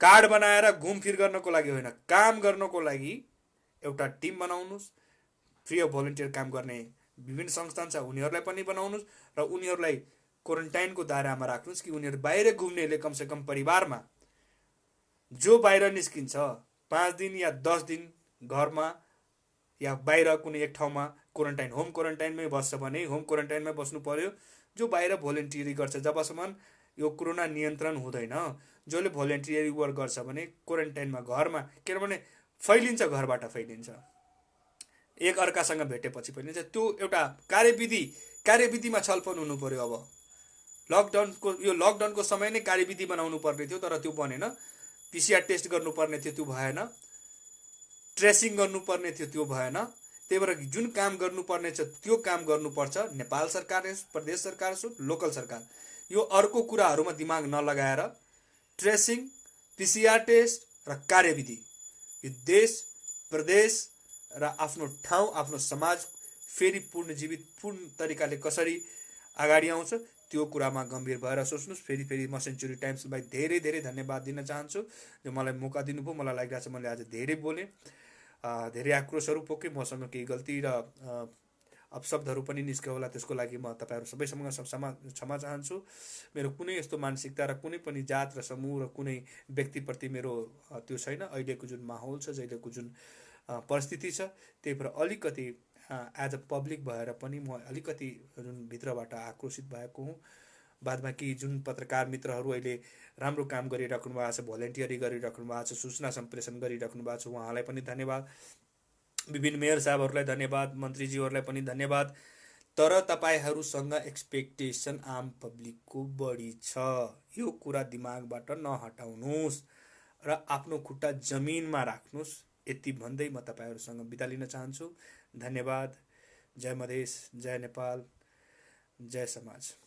कार्ड बनाएर घुमफिर गर्नको लागि होइन, काम गर्नको लागि एउटा टिम बनाउनुहोस्। फ्री अफ भोलिन्टियर काम गर्ने विभिन्न संस्थान छ, उनीहरूलाई पनि बनाउनुहोस् र उनीहरूलाई क्वारेन्टाइनको दायरामा राख्नुहोस् कि उनीहरू बाहिर घुम्नेले कमसेकम परिवारमा जो बाहिर निस्किन्छ 5 दिन या 10 दिन घरमा या बाहिर कुनै एक ठाउँमा क्वारेन्टाइन, होम क्वारेन्टाइनमै बस्छ भने होम क्वारेन्टाइनमै बस्नु पर्यो। जो बाहिर भोलिन्टियरी गर्छ, जबसम्म यो कोरोना नियन्त्रण हुँदैन, जसले भोलिन्टियरी वर्क गर्छ भने क्वारेन्टाइनमा घरमा, किनभने फैलिन्छ, घरबाट फैलिन्छ, एक अर्कासँग भेटेपछि फैलिन्छ। त्यो एउटा कार्यविधिमा छलफल हुनु पर्यो। अब लकडाउनको समय नै कार्यविधि बनाउनु पर्ने थियो, तर त्यो बनेन। पिसिआर टेस्ट गर्नुपर्ने थियो, त्यो भएन। ट्रेसिङ गर्नुपर्ने थियो, त्यो भएन। त्यही भएर जुन काम गर्नुपर्ने छ त्यो काम गर्नुपर्छ। नेपाल सरकार, प्रदेश सरकार, लोकल सरकार, यो अर्को कुराहरूमा दिमाग नलगाएर ट्रेसिङ, पिसिआर टेस्ट र कार्यविधि, यो देश, प्रदेश र आफ्नो ठाउँ, आफ्नो समाज फेरि पूर्ण तरिकाले कसरी अगाडि आउँछ, त्यो कुरामा गम्भीर भएर सोच्नुहोस्। फेरि म सेन्चुरी टाइम्सलाई धेरै धेरै धन्यवाद दिन चाहन्छु, जो मलाई मौका दिनुभयो। मलाई लागिरहेको छ मैले आज धेरै बोलेँ, धेरै आक्रोशहरू पोकेँ, मसँग केही गल्ती र अपशब्दहरू पनि निस्क्यो होला, त्यसको लागि म तपाईँहरू सबैसँग क्षमा चाहन्छु। मेरो कुनै यस्तो मानसिकता र कुनै पनि जात र समूह र कुनै व्यक्तिप्रति मेरो त्यो छैन। अहिलेको जुन माहौल छ, अहिलेको जुन परिस्थिति छ, त्यही भएर अलिकति एज अ पब्लिक भएर पनि म अलिकति जुन भित्रबाट आक्रोशित भएको हुँ। बादमा कि जुन पत्रकार मित्रहरू अहिले राम्रो काम गरिराख्नु भएको छ, भोलिन्टियरी गरिराख्नु भएको छ, सूचना सम्प्रेषण गरिराख्नु भएको छ, उहाँलाई पनि धन्यवाद। विभिन्न मेयर साहबहरूलाई धन्यवाद, मन्त्रीज्यूहरूलाई पनि धन्यवाद। तर तपाईँहरूसँग एक्सपेक्टेसन आम पब्लिकको बढी छ, यो कुरा दिमागबाट नहटाउनुहोस् र आफ्नो खुट्टा जमिनमा राख्नुहोस्। यति भन्दै म तपाईँहरूसँग बिदा लिन चाहन्छु। धन्यवाद। जय मधेस, जय नेपाल, जय समाज।